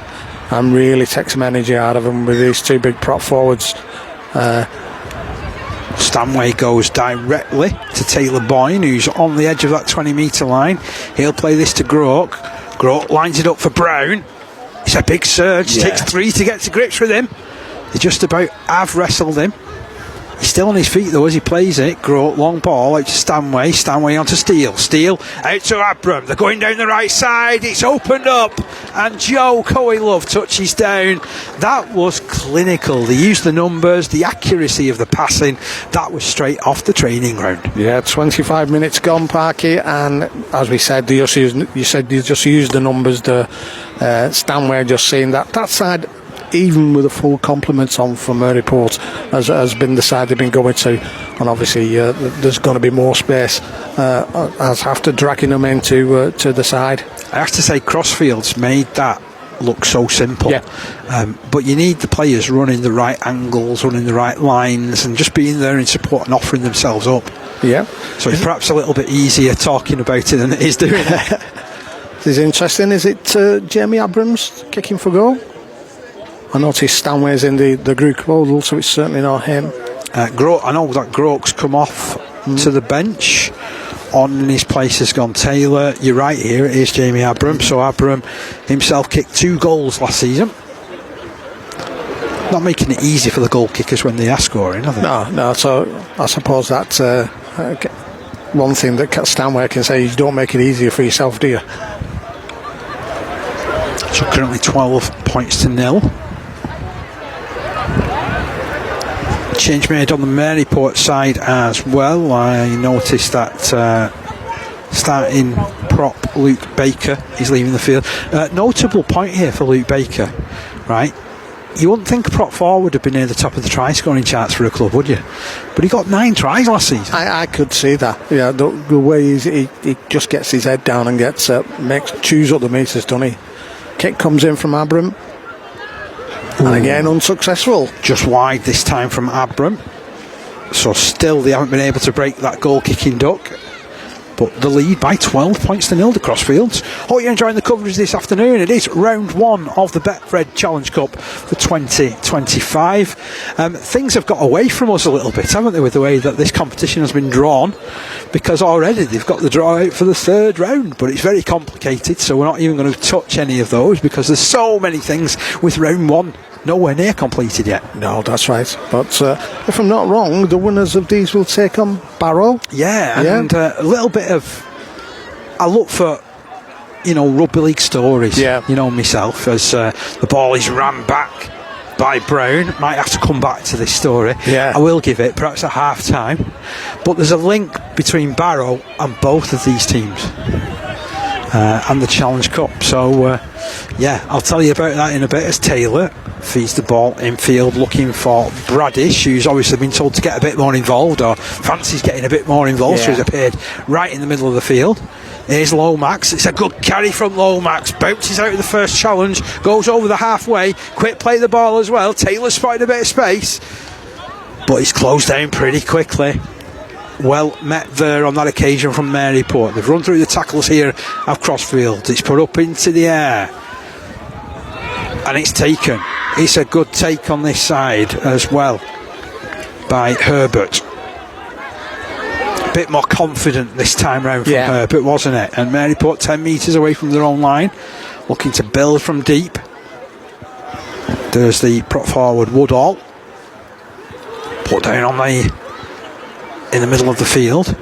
Speaker 2: and really take some energy out of them with these two big prop forwards.
Speaker 3: Stanway goes directly to Taylor Boyne, who's on the edge of that 20-metre line. He'll play this to Groke. Groke lines it up for Brown. It's a big surge. Takes 3 to get to grips with him. They just about have wrestled him. He's still on his feet though as he plays it. Grote, long ball out to Stanway. Stanway onto Steele. Steele out to Abram. They're going down the right side. It's opened up. And Joe Coelove touches down. That was clinical. They used the numbers, the accuracy of the passing. That was straight off the training ground.
Speaker 2: Yeah, 25 minutes gone, Parky. And as we said, you said you just used the numbers. Stanway just saying that side, even with a full complement on from Maryport, has been the side they've been going to, and obviously there's going to be more space as after dragging them into to the side.
Speaker 3: I have to say Crosfields made that look so simple, but you need the players running the right angles, running the right lines, and just being there in support and offering themselves up. So it's perhaps a little bit easier talking about it than it is doing it.
Speaker 2: This is interesting. Is it Jamie Abrams kicking for goal? I noticed Stanway's in the group model, so it's certainly not him.
Speaker 3: I know that Groke's come off to the bench. On in his place has gone Taylor. You're right, here it is Jamie Abram. So Abram himself kicked 2 goals last season. Not making it easy for the goal kickers when they are scoring, are they?
Speaker 2: No. So I suppose that's one thing that Stanway can say: you don't make it easier for yourself, do you?
Speaker 3: So currently 12 points to 0. Change made on the Maryport side as well. I noticed that starting prop Luke Baker is leaving the field. Notable point here for Luke Baker, right? You wouldn't think a prop forward would have been near the top of the try scoring charts for a club, would you? But he got 9 tries last season.
Speaker 2: I could see that. Yeah, the way he just gets his head down and chews up the meters, doesn't he? Kick comes in from Abram. And again, unsuccessful.
Speaker 3: Just wide this time from Abram. So still they haven't been able to break that goal-kicking duck. But the lead by 12 points to 0 to Crosfields. Hope you're enjoying the coverage this afternoon. It is round 1 of the BetFred Challenge Cup for 2025. Things have got away from us a little bit, haven't they, with the way that this competition has been drawn, because already they've got the draw out for the 3rd round, but it's very complicated, so we're not even going to touch any of those because there's so many things with round 1 nowhere near completed yet.
Speaker 2: No, that's right. But if I'm not wrong, the winners of these will take on Barrow.
Speaker 3: And a little bit of... I look for, rugby league stories. Myself, as the ball is rammed back by Brown. Might have to come back to this story. I will give it, perhaps at half time. But there's a link between Barrow and both of these teams. And the Challenge Cup. So, I'll tell you about that in a bit as Taylor feeds the ball infield looking for Bradish, who's obviously been told to get a bit more involved, or fancies getting a bit more involved, so he's appeared right in the middle of the field. Here's Lomax. It's a good carry from Lomax. Bounces out of the first challenge, goes over the halfway. Quick play the ball as well. Taylor's spotted a bit of space, but he's closed down pretty quickly. Well met there on that occasion from Maryport. They've run through the tackles here of Crosfields. It's put up into the air and it's taken. It's a good take on this side as well by Herbert. A bit more confident this time round from Herbert, wasn't it? And Maryport 10 metres away from their own line, looking to build from deep. There's the prop forward Woodall, put down in the middle of the field.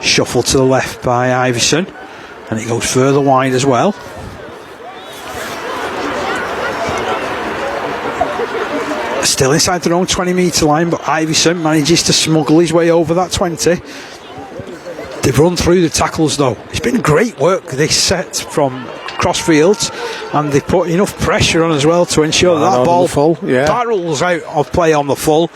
Speaker 3: Shuffled to the left by Iverson, and it goes further wide as well. Still inside their own 20 metre line, but Iverson manages to smuggle his way over that 20. They've run through the tackles though. It's been great work this set from Crosfields, and they put enough pressure on as well to ensure that ball barrels out of play on the full.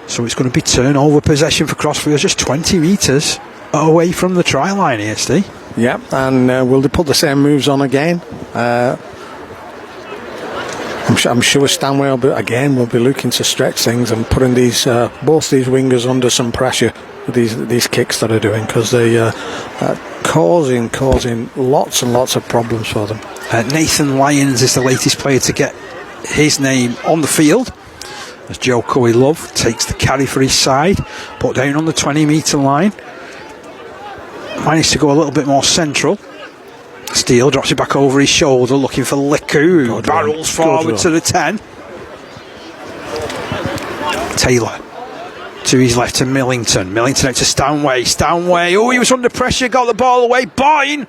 Speaker 3: So it's going to be turnover possession for Crosfields, just 20 metres away from the try line here, Steve.
Speaker 2: Yep, and will they put the same moves on again? I'm sure Stanway will be looking to stretch things and putting both these wingers under some pressure with these kicks that are doing, because they are causing lots and lots of problems for them.
Speaker 3: Nathan Lyons is the latest player to get his name on the field, as Joe Coey-Love takes the carry for his side, put down on the 20-metre line. Managed to go a little bit more central. Steele drops it back over his shoulder, looking for Liku, who barrels forward to the 10. Taylor to his left to Millington. Millington out to Stanway. Oh, he was under pressure, got the ball away. Boyne!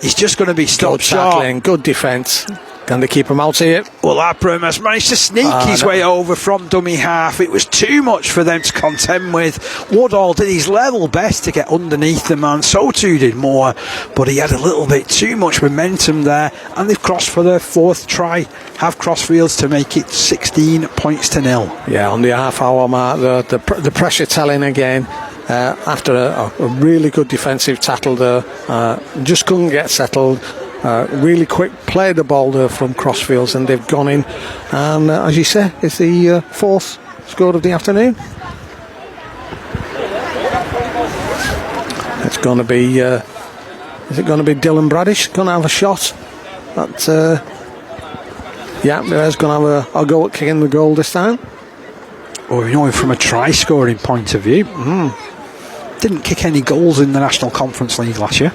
Speaker 3: He's just going to be stopped short.
Speaker 2: Good defence. Can they keep him out here?
Speaker 3: Well, Abram has managed to sneak his way over from dummy half. It was too much for them to contend with. Woodall did his level best to get underneath the man. So too did Moore, but he had a little bit too much momentum there, and they've crossed for their fourth try. Have Crosfields to make it 16-0.
Speaker 2: Yeah, on the half-hour mark, the pressure telling again. After a really good defensive tackle there, just couldn't get settled. Really quick play the ball there from Crosfields, and they've gone in, and as you say, it's the fourth score of the afternoon. It's going to be is it going to be Dylan Bradish going to have a shot at there's going to have a go at kicking the goal this time.
Speaker 3: Well, we know him from a try scoring point of view. Didn't kick any goals in the National Conference League last year.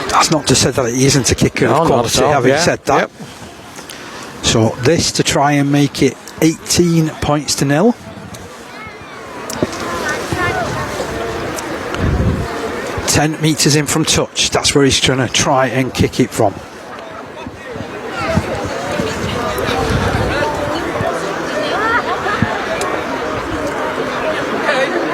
Speaker 3: That's not to say that he isn't a kicker of quality, having said that. Yep. So this to try and make it 18-0. Ten metres in from touch. That's where he's trying to try and kick it from.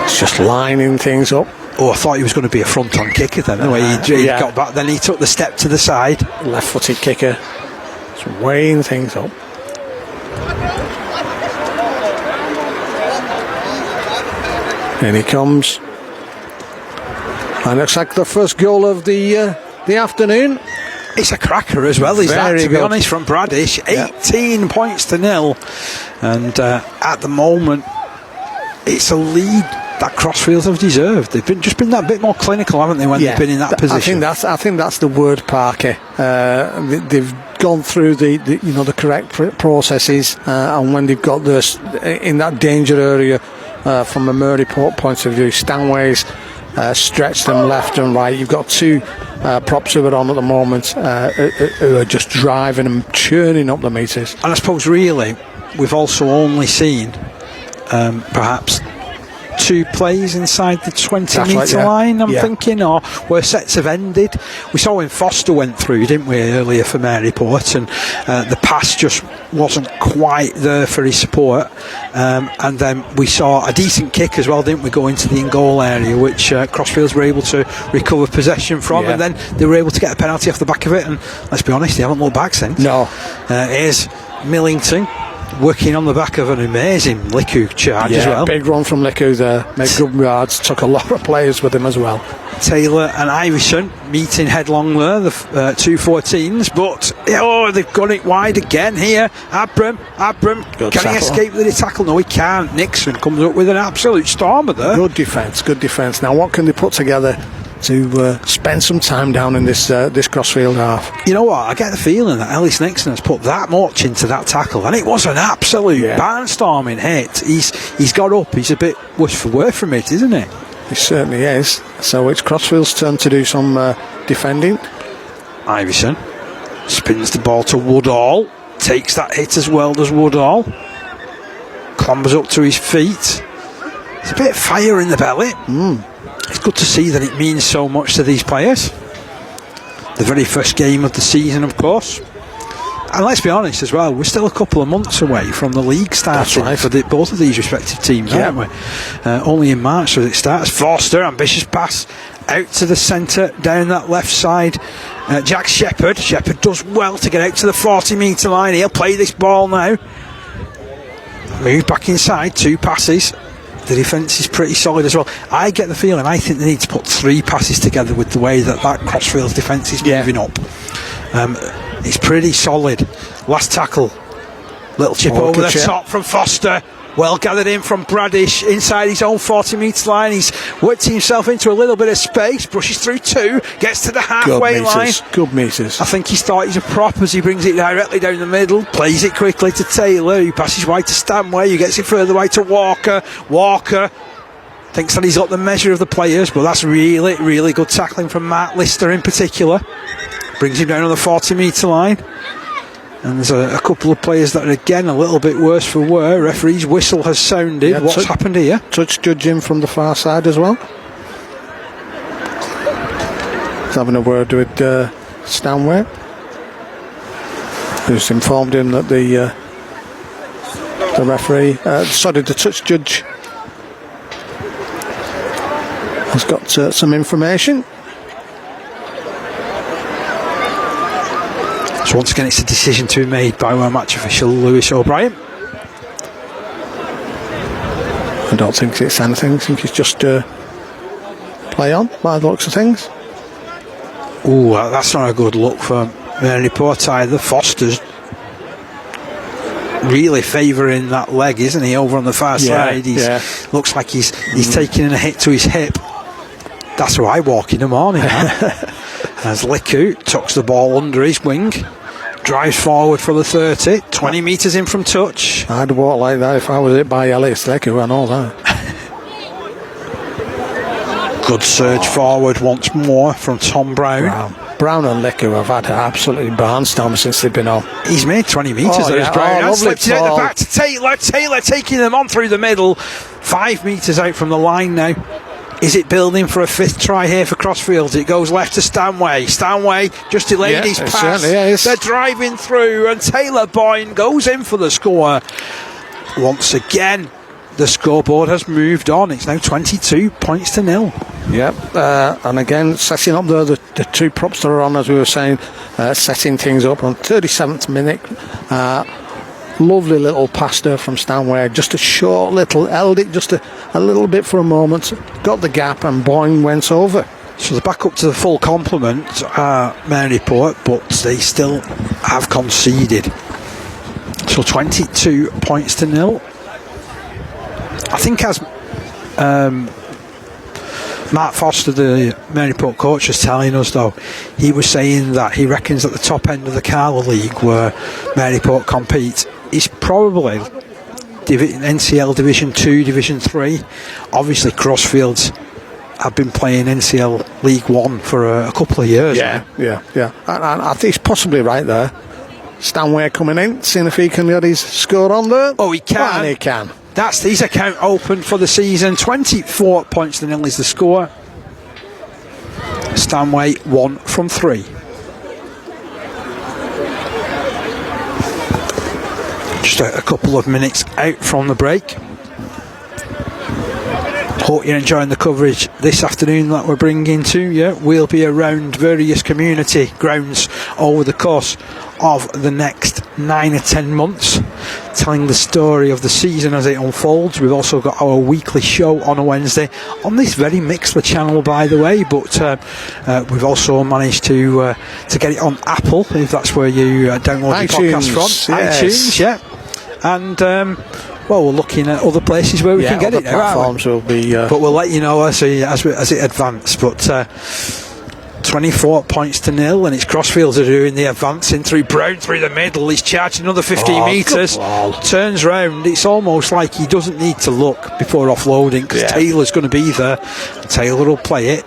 Speaker 2: It's just lining things up.
Speaker 3: Oh, I thought he was going to be a front-on kicker then. The way he got back, then he took the step to the side.
Speaker 2: Left-footed kicker. Just weighing things up. And he comes. And looks like the first goal of the afternoon.
Speaker 3: It's a cracker as well, is that, to be honest, from Bradish. 18-0. And at the moment, it's a lead that Crosfields have deserved. They've been that bit more clinical, haven't they, when they've been in that position?
Speaker 2: I think that's the word, Parker. They've gone through the correct processes, and when they've got this in that danger area from a Maryport point of view, Stanway's stretched them left and right. You've got two props who are on at the moment who are just driving and churning up the metres.
Speaker 3: And I suppose really we've also only seen perhaps two plays inside the 20-metre line, I'm thinking, or where sets have ended. We saw when Foster went through, didn't we, earlier for Maryport, and the pass just wasn't quite there for his support, and then we saw a decent kick as well, didn't we, go into the in-goal area, which Crosfields were able to recover possession from, and then they were able to get a penalty off the back of it, and let's be honest, they haven't looked back since.
Speaker 2: No.
Speaker 3: Here's Millington working on the back of an amazing Liku charge as well.
Speaker 2: Big run from Liku there, made good yards, took a lot of players with him as well.
Speaker 3: Taylor and Iverson meeting headlong there, the 2-14s, but they've got it wide again here. Abram, can he escape with the tackle? No, he can't. Nixon comes up with an absolute stormer there.
Speaker 2: Good defence. Now what can they put together to spend some time down in this Crossfield half?
Speaker 3: You know what, I get the feeling that Ellis Nixon has put that much into that tackle, and it was an absolute barnstorming hit. He's got up, he's a bit worse for wear from it, isn't he?
Speaker 2: He certainly is. So it's Crossfield's turn to do some defending.
Speaker 3: Iverson spins the ball to Woodall, takes that hit as well as Woodall, clambers up to his feet. There's a bit of fire in the belly. It's good to see that it means so much to these players. The very first game of the season, of course. And let's be honest as well, we're still a couple of months away from the league starting for both of these respective teams, aren't we? Only in March as it starts. Forster, ambitious pass out to the centre, down that left side. Jack Shepherd does well to get out to the 40-metre line. He'll play this ball now. Move back inside, two passes. The defence is pretty solid as well. I get the feeling, I think they need to put 3 passes together with the way that Crosfields defence is moving up. It's pretty solid. Last tackle, little chip over the top from Foster. Well gathered in from Bradish inside his own 40-metre line. He's worked himself into a little bit of space, brushes through 2, gets to the halfway line.
Speaker 2: Good metres.
Speaker 3: I think he's thought he's a prop as he brings it directly down the middle, plays it quickly to Taylor, who passes wide to Stanway, who gets it further wide to Walker. Walker thinks that he's got the measure of the players, but that's really, really good tackling from Matt Lister in particular. Brings him down on the 40-metre line. And there's a couple of players that are again a little bit worse for wear. Referee's whistle has sounded. Yeah, what's happened here?
Speaker 2: Touch judging from the far side as well. He's having a word with Stanway, who's informed him that the referee, the touch judge, has got some information.
Speaker 3: So once again, it's a decision to be made by our match official, Lewis O'Brien.
Speaker 2: I don't think it's anything. I think it's just play on by the looks of things.
Speaker 3: Ooh, that's not a good look for Maryport either. Foster's really favouring that leg, isn't he, over on the far side? Looks like he's taking a hit to his hip. That's why I walk in the morning. As Liku tucks the ball under his wing, drives forward for the 30, 20 metres in from touch.
Speaker 2: I'd walk like that if I was hit by Elias Liku and all that.
Speaker 3: Good surge forward once more from Tom Brown.
Speaker 2: Brown and Liku have had absolutely barnstorm since they've been on.
Speaker 3: He's made 20 metres there, Brown. And slipped it at the back to Taylor. Taylor taking them on through the middle. 5 metres out from the line now. Is it building for a 5th try here for Crosfields? It goes left to Stanway. Stanway just delayed his pass. They're driving through, and Taylor Boyne goes in for the score. Once again, the scoreboard has moved on. It's now 22 points to 0.
Speaker 2: Yep, and again, setting up the 2 props that are on, as we were saying, setting things up on 37th minute. Lovely little pass there from Stanway, just a short little, held it just a little bit for a moment, got the gap, and Boyne went over.
Speaker 3: So they're back up to the full complement, Maryport, but they still have conceded. So 22 points to 0. I think as Matt Foster, the Maryport coach, was telling us, though, he was saying that he reckons at the top end of the CARLA League where Maryport compete is probably NCL Division 2, Division 3. Obviously Crosfields have been playing NCL League 1 for a couple of years now.
Speaker 2: Yeah. I think he's possibly right there. Stanway coming in, seeing if he can get his score on there.
Speaker 3: Oh, he can.
Speaker 2: And he can.
Speaker 3: That's his account open for the season. 24 points to 0 is the score. Stanway 1 from 3. Just a couple of minutes out from the break. Hope you're enjoying the coverage this afternoon that we're bringing to you. We'll be around various community grounds over the course of the next 9 or 10 months, telling the story of the season as it unfolds. We've also got our weekly show on a Wednesday on this very Mixler channel, by the way, but we've also managed to get it on Apple, if that's where you download your podcast from.
Speaker 2: Yes.
Speaker 3: iTunes, yeah. And well, we're looking at other places where we can get it now,
Speaker 2: platforms will be
Speaker 3: but we'll let you know as it advances. But 24 points to 0, and it's Crosfields are doing the advancing through Brown through the middle. He's charging another 15 metres, turns round. It's almost like he doesn't need to look before offloading, because Taylor's going to be there. Taylor will play it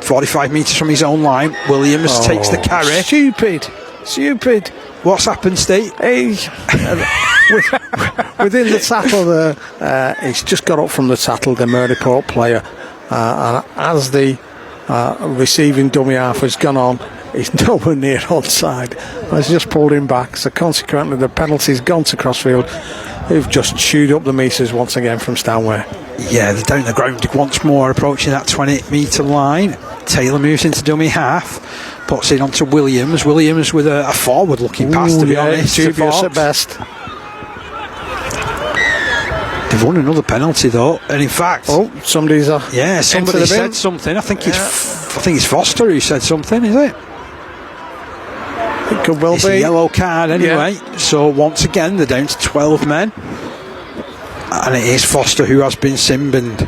Speaker 3: 45 metres from his own line. Williams takes the carry.
Speaker 2: Stupid.
Speaker 3: What's happened, Steve?
Speaker 2: Within the tackle there, he's just got up from the tackle, the Maryport player, and as the receiving dummy half has gone on, he's nowhere near onside. He's just pulled him back, so consequently the penalty's gone to Crosfield, who've just chewed up the meters once again from Stanway.
Speaker 3: Yeah, they're down the ground once more, approaching that 20-metre line. Taylor moves into dummy half, puts it onto Williams. Williams with a forward-looking pass, to be honest.
Speaker 2: Dubious at best.
Speaker 3: They've won another penalty though, and in fact,
Speaker 2: somebody
Speaker 3: said something. I think it's Foster who said something. Is it?
Speaker 2: It could well
Speaker 3: it's
Speaker 2: be
Speaker 3: a yellow card anyway. So once again, they're down to 12 men, and it is Foster who has been sin-binned.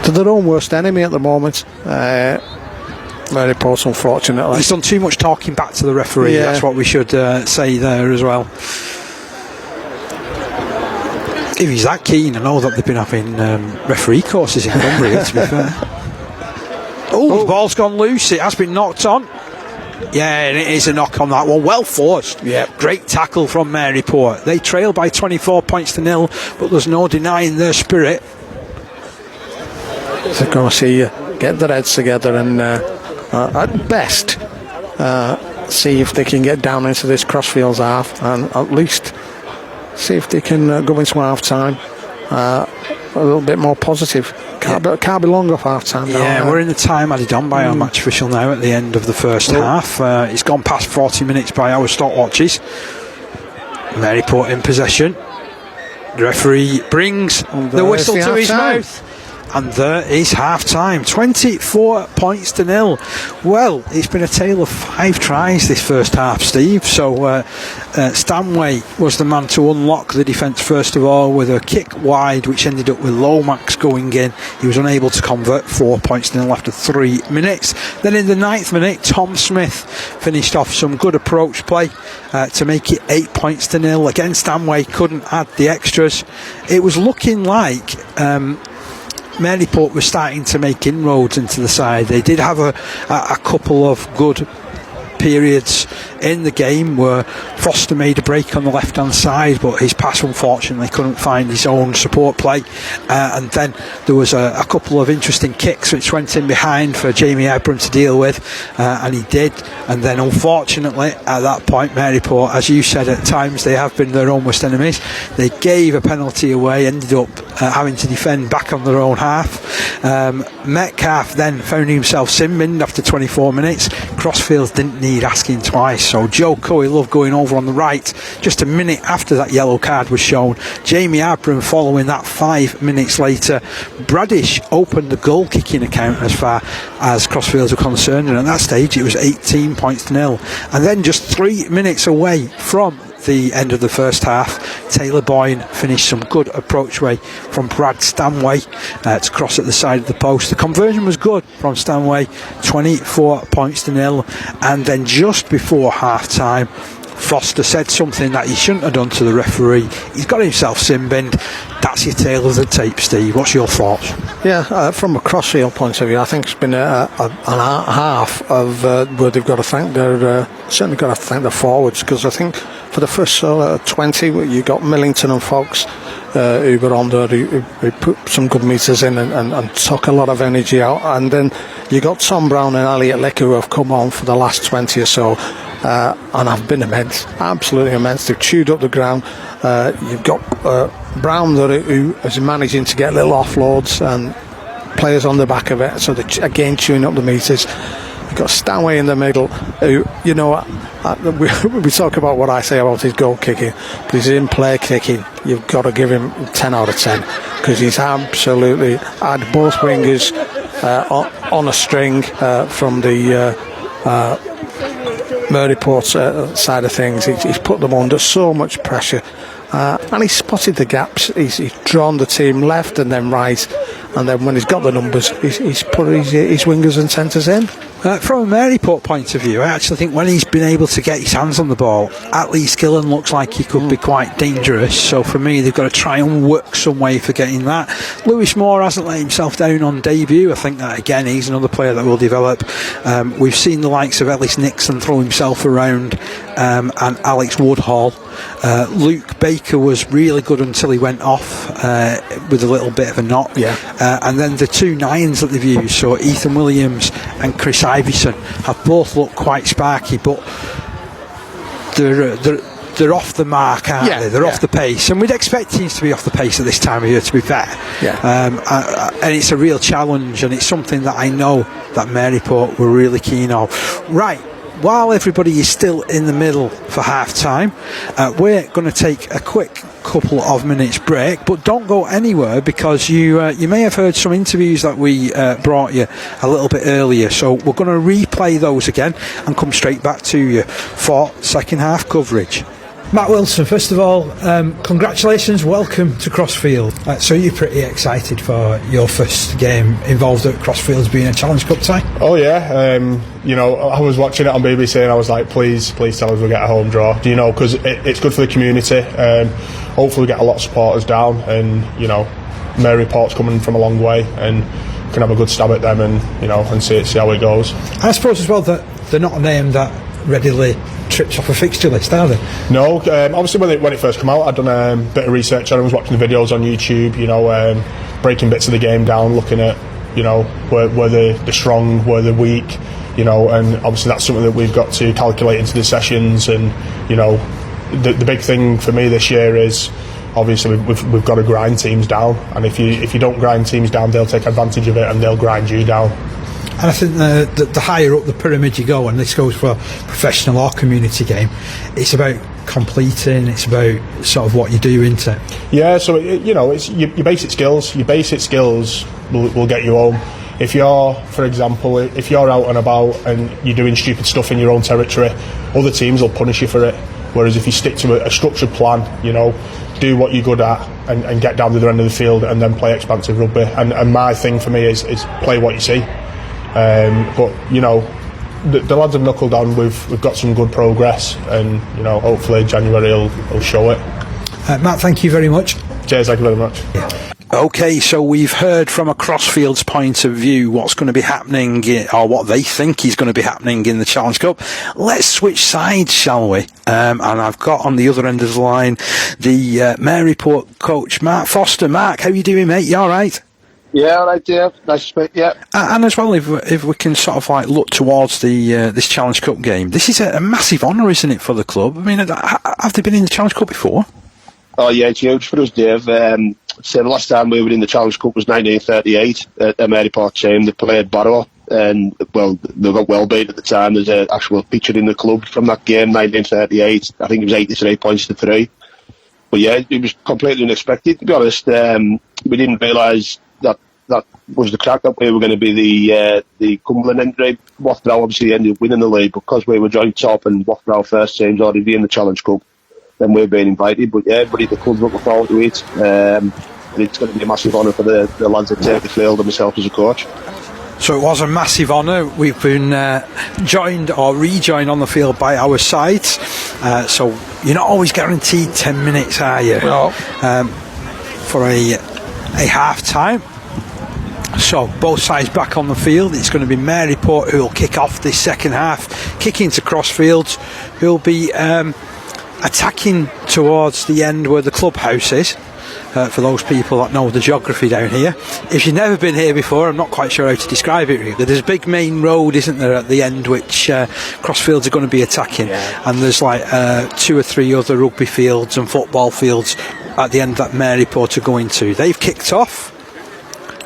Speaker 2: To their own worst enemy at the moment. Maryport, unfortunately.
Speaker 3: He's done too much talking back to the referee.
Speaker 2: Yeah.
Speaker 3: That's what we should say there as well. If he's that keen, I know that they've been having referee courses in Cumbria, to be fair. The ball's gone loose. It has been knocked on. Yeah, and it is a knock on that one. Well forced.
Speaker 2: Yeah.
Speaker 3: Great tackle from Maryport. They trail by 24 points to 0, but there's no denying their spirit.
Speaker 2: So going to see you get their heads together and at best see if they can get down into this Crosfields half and at least see if they can go into half time a little bit more positive. Can't be long off half time now.
Speaker 3: Yeah, we're in the time added on by our match official now at the end of the first half. It's gone past 40 minutes by our stopwatches. Maryport in possession. The referee brings the whistle to his mouth. And there is half time, 24 points to 0. Well, it's been a tale of 5 tries this first half, Steve. So Stanway was the man to unlock the defence first of all with a kick wide, which ended up with Lomax going in. He was unable to convert. 4 points to 0 after 3 minutes. Then in the 9th minute, Tom Smith finished off some good approach play to make it 8 points to 0. Again, Stanway couldn't add the extras. It was looking like Maryport was starting to make inroads into the side. They did have a couple of good periods in the game where Foster made a break on the left hand side, but his pass unfortunately couldn't find his own support play, and then there was a couple of interesting kicks which went in behind for Jamie Abram to deal with, and he did. And then unfortunately at that point Maryport, as you said, at times they have been their own worst enemies. They gave a penalty away, ended up having to defend back on their own half. Metcalf then found himself sin-binned after 24 minutes. Crosfields didn't need asking twice, so Joe Coylove going over on the right just a minute after that yellow card was shown. Jamie Abram following that 5 minutes later. Bradish opened the goal kicking account as far as Crosfields were concerned, and at that stage it was 18 points to 0. And then just 3 minutes away from the end of the first half, Taylor Boyne finished some good approach way from Brad Stanway to cross at the side of the post. The conversion was good from Stanway, 24 points to 0. And then just before half time, Foster said something that he shouldn't have done to the referee. He's got himself sin-binned. That's your tale of the tape, Steve. What's your thoughts?
Speaker 2: Yeah, from a Crossfield point of view, I think it's been an half of where they've got to thank their certainly got to thank their forwards, because I think for the first 20 you got Millington and Fox who were on there who put some good meters in and took a lot of energy out, and then you got Tom Brown and Elliot Licker who have come on for the last 20 or so. And have been immense, absolutely immense. They've chewed up the ground. You've got Brown there who is managing to get little offloads and players on the back of it, so they're again chewing up the meters. You've got Stanway in the middle who, you know, we talk about what I say about his goal kicking, but his in-play kicking, you've got to give him 10 out of 10, because he's absolutely had both wingers on a string from the Maryport side of things. He's put them under so much pressure, and he's spotted the gaps. He's drawn the team left and then right, and then when he's got the numbers, he's put his wingers and centres in.
Speaker 3: From a Maryport point of view, I actually think when he's been able to get his hands on the ball, at least Gillen looks like he could be quite dangerous. So for me, they've got to try and work some way for getting that. Lewis Moore hasn't let himself down on debut. I think that again, he's another player that will develop. We've seen the likes of Ellis Nixon throw himself around, and Alex Woodhall. Luke Baker was really good until he went off with a little bit of a knock. And then the 2 9s that they've used, so Ethan Williams and Chris Iveson, have both looked quite sparky, but they're off the mark, aren't they? They're off the pace, and we'd expect teams to be off the pace at this time of year, to be fair. And it's a real challenge, and it's something that I know that Maryport were really keen on. Right, while everybody is still in the middle for half time, we're going to take a quick couple of minutes break, but don't go anywhere, because you may have heard some interviews that we brought you a little bit earlier, so we're going to replay those again and come straight back to you for second half coverage.
Speaker 4: Matt Wilson, first of all, congratulations, welcome to Crosfield. So you're pretty excited for your first game involved at Crosfields being a Challenge Cup tie?
Speaker 5: Oh yeah, I was watching it on BBC and I was like, please tell us we'll get a home draw, because it's good for the community. Hopefully we get a lot of supporters down, and Maryport's coming from a long way, and can have a good stab at them, and see how it goes.
Speaker 4: I suppose as well that they're not a name that readily trips off a fixture list, are they?
Speaker 5: No, obviously when it first came out, I'd done a bit of research. I was watching the videos on YouTube, breaking bits of the game down, looking at where they're strong, where they're weak, and obviously that's something that we've got to calculate into the sessions. And the big thing for me this year is obviously we've got to grind teams down, and if you don't grind teams down, they'll take advantage of it and they'll grind you down.
Speaker 4: And I think the higher up the pyramid you go, and this goes for professional or community game, it's about completing, it's about sort of what you do, isn't it?
Speaker 5: Yeah, so it's your basic skills. Your basic skills will get you home. If you're, for example, if you're out and about and you're doing stupid stuff in your own territory, other teams will punish you for it. Whereas if you stick to a structured plan, do what you're good at and get down to the end of the field and then play expansive rugby. And my thing for me is play what you see. But the lads have knuckled down. We've got some good progress, and hopefully January will show it.
Speaker 4: Matt, thank you very much.
Speaker 5: Cheers, thank you very much.
Speaker 3: Okay, so we've heard from a Crosfields point of view what's going to be happening, or what they think is going to be happening in the Challenge Cup. Let's switch sides, shall we? And I've got on the other end of the line the Maryport coach, Mark Foster. Mark, how are you doing, mate? You all right?
Speaker 6: Yeah, all right, Dave. Nice to speak, yeah.
Speaker 3: And as well, if we can sort of like look towards the this Challenge Cup game, this is a massive honour, isn't it, for the club? I mean, have they been in the Challenge Cup before?
Speaker 6: Oh yeah, it's huge for us, Dave. So the last time we were in the Challenge Cup was 1938 at the Maryport team. They played Barrow, and they got well beat at the time. There's an actual picture in the club from that game, 1938. I think it was 83 points to 3. But yeah, it was completely unexpected, to be honest. We didn't realise that was the crack, that we were going to be the Cumberland entry. Wathrow obviously ended up winning the league because we were joint top, and Wathrow first team's already in the Challenge Cup. Then we're being invited, but yeah, everybody at the club's looking forward to it. And it's going to be a massive honour for the lads that take the field and myself as a coach.
Speaker 3: So it was a massive honour. We've been joined or rejoined on the field by our sides. So you're not always guaranteed 10 minutes, are you?
Speaker 2: No.
Speaker 3: For a half time. So both sides back on the field. It's going to be Maryport who will kick off this second half, kick into Crosfields, who will be attacking towards the end where the clubhouse is. For those people that know the geography down here, if you've never been here before, I'm not quite sure how to describe it really. There's a big main road, isn't there, at the end, which Crosfields are going to be attacking, and there's like 2 or 3 other rugby fields and football fields at the end that Maryport are going to. They've kicked off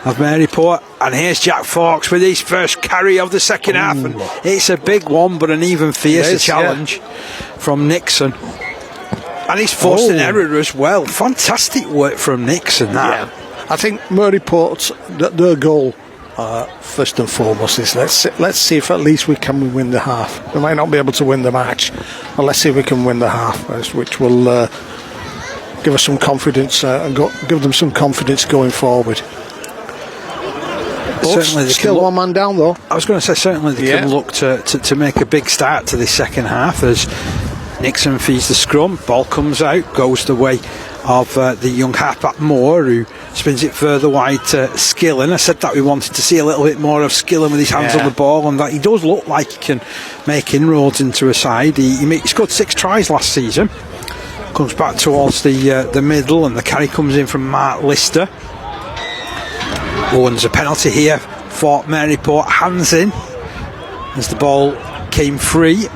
Speaker 3: of Maryport, and here's Jack Fawkes with his first carry of the second half, and it's a big one, but an even fiercer challenge from Nixon. And he's forced an error as well. Fantastic work from Nixon, that.
Speaker 2: Yeah. I think Maryport's their goal, first and foremost, is let's see if at least we can win the half. We might not be able to win the match, but let's see if we can win the half, which will give us some confidence and give them some confidence going forward.
Speaker 3: Certainly
Speaker 2: still one man down, though.
Speaker 3: I was going to say, certainly they can look to make a big start to this second half as Nixon feeds the scrum, ball comes out, goes the way of the young halfback Moore, who spins it further wide to Skillen. I said that we wanted to see a little bit more of Skillen with his hands on the ball, and that he does look like he can make inroads into a side. He scored 6 tries last season. Comes back towards the middle, and the carry comes in from Mark Lister. Oh, and there's a penalty here for Maryport. Hands in as the ball came free.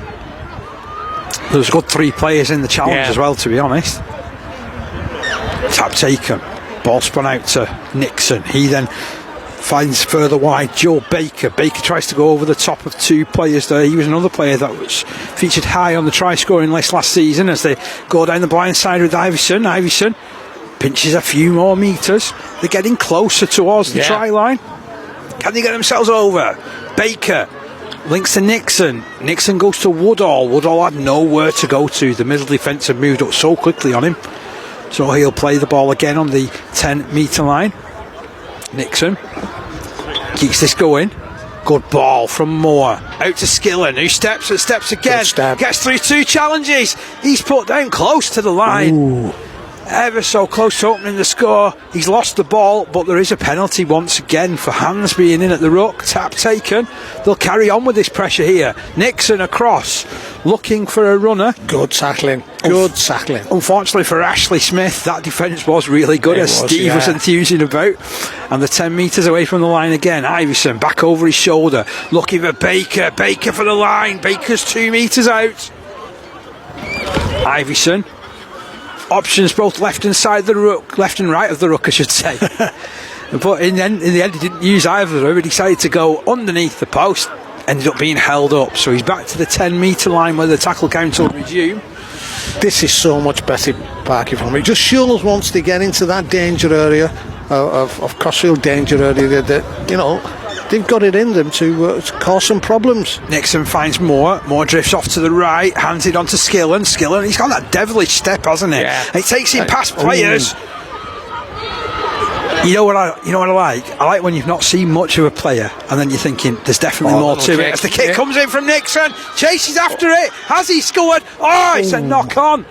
Speaker 3: There was a good 3 players in the challenge as well, to be honest. Tap taken. Ball spun out to Nixon. He then finds further wide Joe Baker. Baker tries to go over the top of two players there. He was another player that was featured high on the try scoring list last season as they go down the blind side with Iverson. Iverson pinches a few more metres. They're getting closer towards the try line. Can they get themselves over? Baker links to Nixon. Nixon goes to Woodall. Woodall had nowhere to go to. The middle defence had moved up so quickly on him. So he'll play the ball again on the 10 metre line. Nixon keeps this going. Good ball from Moore. Out to Skillen, who steps and steps again. Gets through two challenges. He's put down close to the line.
Speaker 2: Ooh.
Speaker 3: Ever so close to opening the score. He's lost the ball, but there is a penalty once again for hands being in at the ruck. Tap taken. They'll carry on with this pressure here. Nixon across, looking for a runner.
Speaker 2: Good tackling. Good tackling.
Speaker 3: Unfortunately for Ashley Smith, that defence was really good, as Steve was enthusing about. And the 10 metres away from the line again. Iverson back over his shoulder, looking for Baker. Baker for the line. Baker's 2 metres out. Iverson. Options both left and side of the ruck, left and right of the ruck, I should say. But in the end, he didn't use either of them. He decided to go underneath the post, ended up being held up. So he's back to the 10 metre line where the tackle count will resume.
Speaker 2: This is so much better, Parky, for me. Just Shules wants to get into that danger area of Crosfield danger area that, you know, they've got it in them to cause some problems.
Speaker 3: Nixon finds Moore. Moore drifts off to the right, hands it on to Skillen. Skillen, he's got that devilish step, hasn't he?
Speaker 2: Yeah.
Speaker 3: And it takes him past players. You know what I like? I like when you've not seen much of a player and then you're thinking there's definitely more to it. As the kick comes in from Nixon, chases after it. Has he scored? Oh, it's a knock on.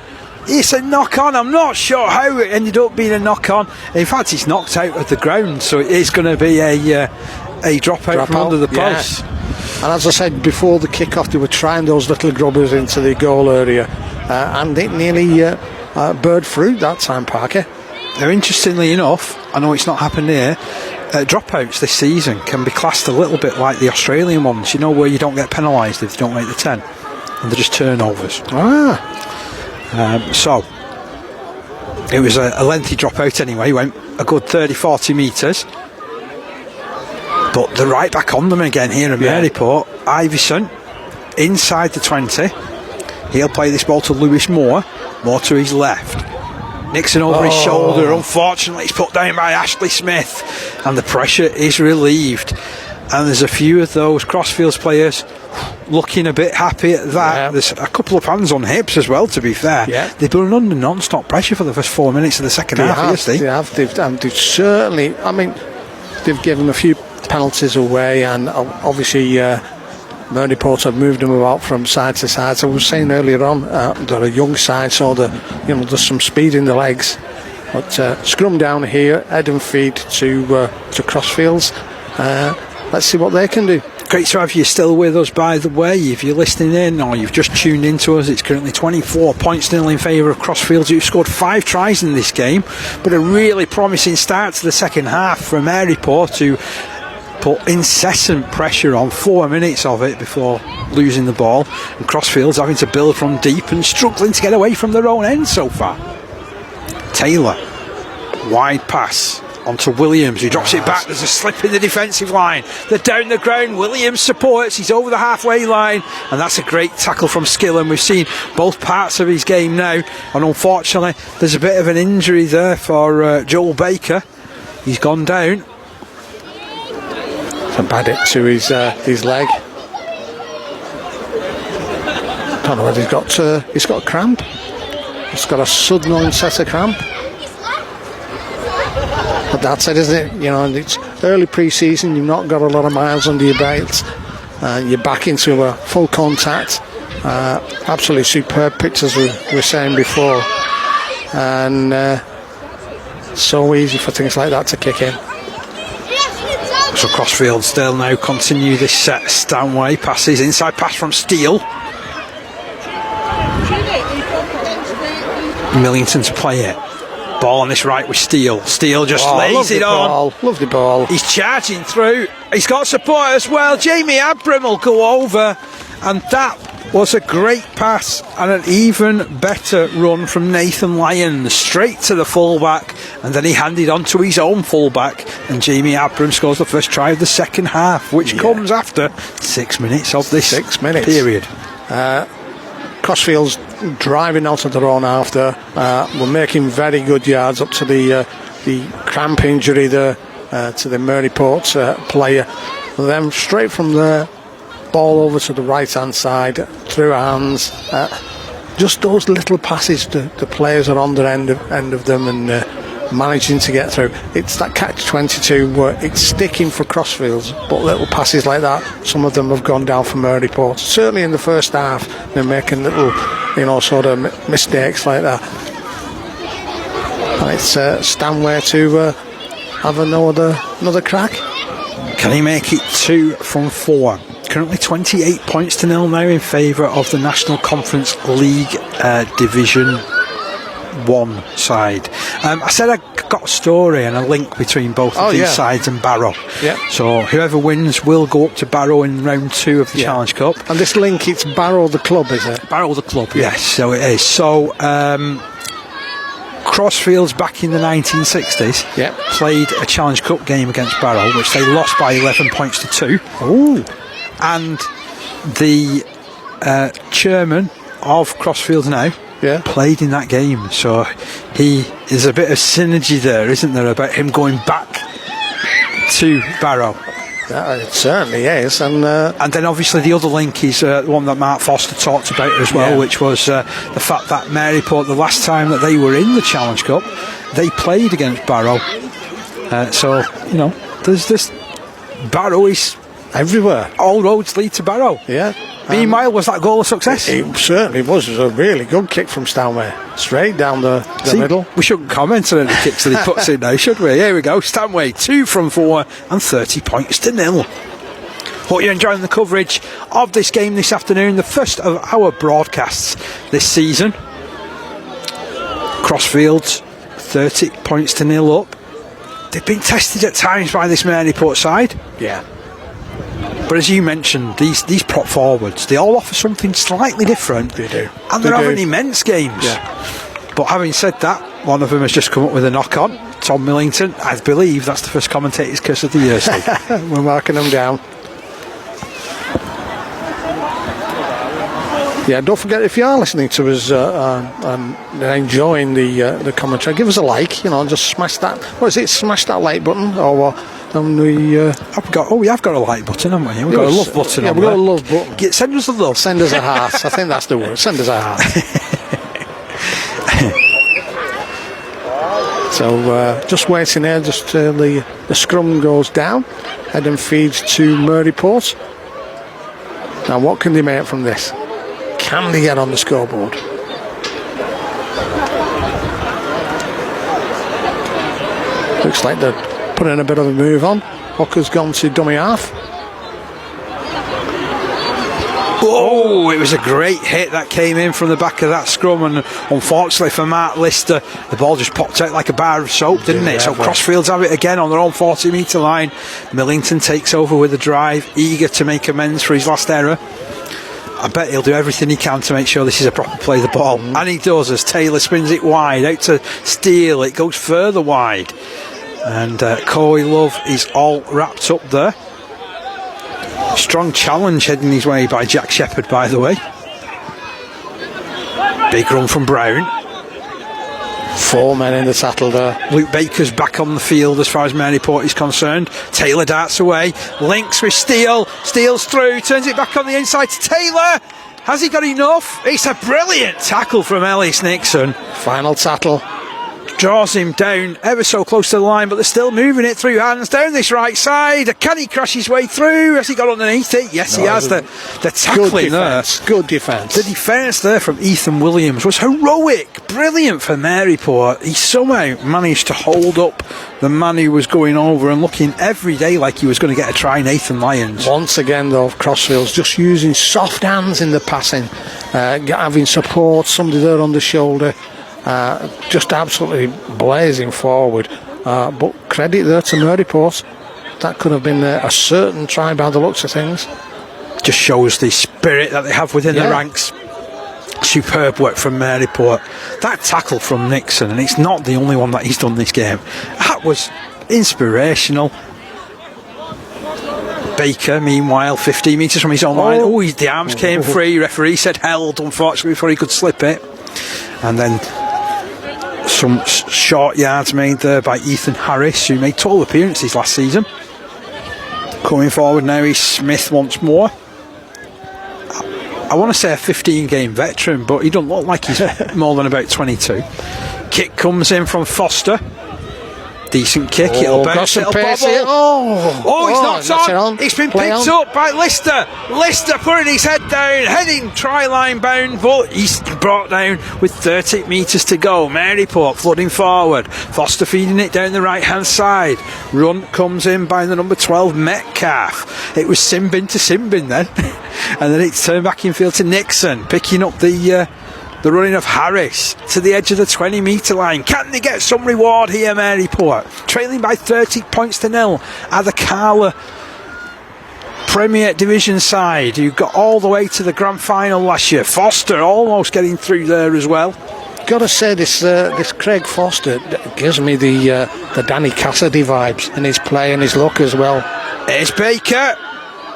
Speaker 3: It's a knock on. I'm not sure how it ended up being a knock on. In fact, he's knocked out of the ground, so it is going to be a dropout from under the post.
Speaker 2: And as I said before the kick-off, they were trying those little grubbers into the goal area, and it nearly bird fruit that time, Parker.
Speaker 3: Now, interestingly enough, I know it's not happened here, dropouts this season can be classed a little bit like the Australian ones, you know, where you don't get penalised if you don't make the 10, and they're just turnovers. So it was a lengthy dropout anyway. He went a good 30-40 metres. But they're right back on them again here in Maryport. Iverson inside the 20. He'll play this ball to Lewis Moore. Moore to his left. Nixon over his shoulder. Unfortunately, it's put down by Ashley Smith. And the pressure is relieved. And there's a few of those Crosfields players looking a bit happy at that. Yeah. There's a couple of hands on hips as well, to be fair. Yeah. They've been under non-stop pressure for the first 4 minutes of the second half.
Speaker 2: They have. They've certainly, I mean, they've given a few penalties away, and obviously Maryport have moved them about from side to side. So I was saying earlier on, they're a young side, so there's some speed in the legs. But scrum down here, head and feet to Crossfields. Let's see what they can do.
Speaker 3: Great to have you still with us, by the way. If you're listening in or you've just tuned in to us, it's currently 24 points nil in favour of Crossfields, who scored 5 tries in this game. But a really promising start to the second half for Maryport, to put incessant pressure on 4 minutes of it before losing the ball, and Crossfields having to build from deep and struggling to get away from their own end so far. Taylor, wide pass onto Williams, who drops it back. There's a slip in the defensive line. They're down the ground. Williams supports. He's over the halfway line, and that's a great tackle from Skillen. We've seen both parts of his game now, and unfortunately there's a bit of an injury there for Joel Baker. He's gone down.
Speaker 2: A bad hit to his leg. Don't know whether he's got a cramp. He's got a sudden onset of cramp. But that's it, isn't it? You know, it's early pre-season. You've not got a lot of miles under your belt. You're back into a full contact. Absolutely superb pitch, as we were saying before, and so easy for things like that to kick in.
Speaker 3: So Crossfields, they'll now continue this set. Stanway passes, inside pass from Steele. Millington to play it. Ball on this right with Steele. Steele just lays it on.
Speaker 2: Lovely ball.
Speaker 3: He's charging through. He's got support as well. Jamie Abram will go over, and that was a great pass and an even better run from Nathan Lyons, straight to the fullback, and then he handed on to his own fullback, and Jamie Abram scores the first try of the second half, which comes after 6 minutes of this period.
Speaker 2: Crosfields driving out of their own half there. We're making very good yards up to the cramp injury there to the Maryport player. Then straight from there, ball over to the right hand side through hands. Just those little passes, the players are on the end of them and managing to get through. It's that catch-22 where it's sticking for Crosfields, but little passes like that, some of them have gone down for Maryport. Certainly in the first half, they're making little, sort of mistakes like that. And it's Stanway to have another crack.
Speaker 3: Can he make it 2 from 4? Currently 28 points to 0 now in favour of the National Conference League Division 1 side. I said I got a story and a link between both of these sides and Barrow.
Speaker 2: Yeah.
Speaker 3: So whoever wins will go up to Barrow in round 2 of the Challenge Cup.
Speaker 2: And this link, it's Barrow the club, is it?
Speaker 3: Barrow the club, yes, so it is. So Crosfields back in the 1960s played a Challenge Cup game against Barrow, which they lost by 11 points to 2.
Speaker 2: Ooh.
Speaker 3: And the chairman of Crosfields now played in that game, so there's a bit of synergy there, isn't there, about him going back to Barrow?
Speaker 2: It certainly is. And
Speaker 3: then obviously the other link is one that Mark Foster talked about as well, which was the fact that Maryport, the last time that they were in the Challenge Cup, they played against Barrow. So there's this, Barrow is
Speaker 2: everywhere.
Speaker 3: All roads lead to Barrow.
Speaker 2: Yeah.
Speaker 3: Meanwhile, was that goal a success?
Speaker 2: It certainly was. It was a really good kick from Stanway, straight down the middle.
Speaker 3: We shouldn't comment on any kicks that he puts in now, should we? Here we go. Stanway 2 from 4 and 30 points to 0. Hope you're enjoying the coverage of this game this afternoon, the first of our broadcasts this season. Crosfields 30 points to 0 up. They've been tested at times by this Maryport side.
Speaker 2: Yeah.
Speaker 3: But as you mentioned, these prop forwards, they all offer something slightly different.
Speaker 2: They do.
Speaker 3: And they're having immense games.
Speaker 2: Yeah.
Speaker 3: But having said that, one of them has just come up with a knock on. Tom Millington, I believe that's the first commentator's curse of the year, Steve.
Speaker 2: We're marking them down. Yeah, don't forget, if you are listening to us and enjoying the commentary, give us a like, just smash that, smash that like button, or and we
Speaker 3: have got a like button, haven't we? We've got a love button.
Speaker 2: Yeah, we've got a love button.
Speaker 3: Send us a love.
Speaker 2: Send us a heart. I think that's the word. Send us a heart. So just waiting there, just till the scrum goes down, head and feeds to Maryport. Now, what can they make from this? Can they get on the scoreboard? Looks like they're putting a bit of a move on. Hooker's gone to dummy half.
Speaker 3: Oh, it was a great hit that came in from the back of that scrum, and unfortunately for Mark Lister, the ball just popped out like a bar of soap, didn't it? So Crosfields have it again on their own 40-metre line. Millington takes over with a drive, eager to make amends for his last error. I bet he'll do everything he can to make sure this is a proper play of the ball. And he does, as Taylor spins it wide out to Steele. It goes further wide. And Corey Love is all wrapped up there. Strong challenge heading his way by Jack Shepherd, by the way. Big run from Brown.
Speaker 2: 4 men in the saddle there.
Speaker 3: Luke Baker's back on the field as far as Maryport is concerned. Taylor darts away, links with Steele. Steele's through, turns it back on the inside to Taylor. Has he got enough? It's a brilliant tackle from Ellis Nixon.
Speaker 2: Final tackle.
Speaker 3: Draws him down ever so close to the line, but they're still moving it through hands down this right side. Can he crash his way through? Has he got underneath it? Yes, he has. The tackling there.
Speaker 2: Good defence.
Speaker 3: The defence there from Ethan Williams was heroic. Brilliant for Maryport. He somehow managed to hold up the man who was going over and looking every day like he was going to get a try, Nathan Lyons.
Speaker 2: Once again, though, Crosfields just using soft hands in the passing, having support, somebody there on the shoulder. Just absolutely blazing forward, but credit there to Maryport. That could have been a certain try by the looks of things.
Speaker 3: just shows the spirit that they have within the ranks. Superb work from Maryport. That tackle from Nixon, and it's not the only one that he's done this game, that was inspirational. Baker, meanwhile, 15 metres from his own line. Oh, the arms came free. Referee said held, unfortunately, before he could slip it. And then some short yards made there by Ethan Harris, who made 12 appearances last season. Coming forward now is Smith once more. I want to say a 15-game veteran, but he doesn't look like he's more than about 22. Kick comes in from Foster. Decent kick, it'll bounce, it'll bobble. He's knocked on. It's been picked up by Lister. Lister putting his head down, heading try-line bound, but he's brought down with 30 metres to go. Maryport flooding forward. Foster feeding it down the right-hand side. Run comes in by the number 12, Metcalf. It was Simbin to Simbin then. And then it's turned back in field to Nixon, picking up the running of Harris to the edge of the 20-metre line. Can they get some reward here, Maryport? Trailing by 30 points to 0 at the CARLA Premier Division side, who got all the way to the grand final last year. Foster almost getting through there as well.
Speaker 2: Got to say, this Craig Foster gives me the Danny Cassidy vibes in his play and his look as well.
Speaker 3: It's Baker.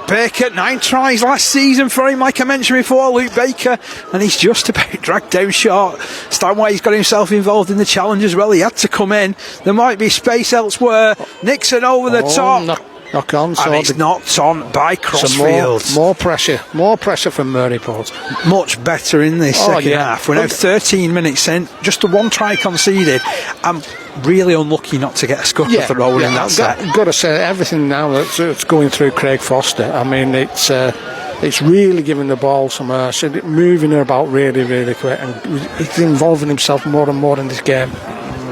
Speaker 3: 9 tries last season for him, like I mentioned before, Luke Baker, and he's just about dragged down short. Stanway's got himself involved in the challenge as well. He had to come in. There might be space elsewhere. Nixon over the top.
Speaker 2: Knock on,
Speaker 3: and it's knocked on by Crosfields.
Speaker 2: More pressure from Maryport.
Speaker 3: Much better in this second half. We're now 13 minutes in, just the one try conceded. I'm really unlucky not to get a score of the roll in that set.
Speaker 2: Got to say, everything now that's going through Craig Foster, I mean, it's really giving the ball some moving her about really, really quick, and he's involving himself more and more in this game.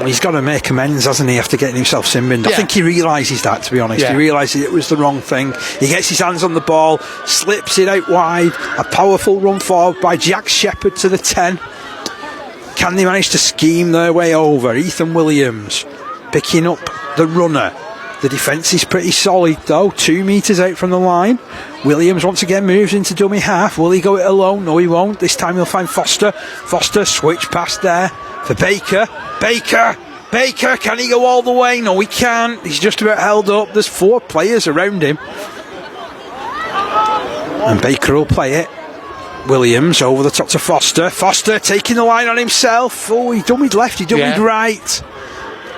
Speaker 3: He's got to make amends, hasn't he, after getting himself simmed? I think he realises that, to be honest. He realises it was the wrong thing. He gets his hands on the ball, slips it out wide. A powerful run forward by Jack Shepherd to the 10. Can they manage to scheme their way over? Ethan Williams picking up the runner. The defence is pretty solid though, 2 metres out from the line. Williams once again moves into dummy half. Will he go it alone? No, he won't. This time he'll find Foster. Foster switch pass there for Baker. Baker, can he go all the way? No, he can't. He's just about held up. There's 4 players around him. And Baker will play it. Williams over the top to Foster. Foster taking the line on himself. Oh, he dummied left, he dummied right.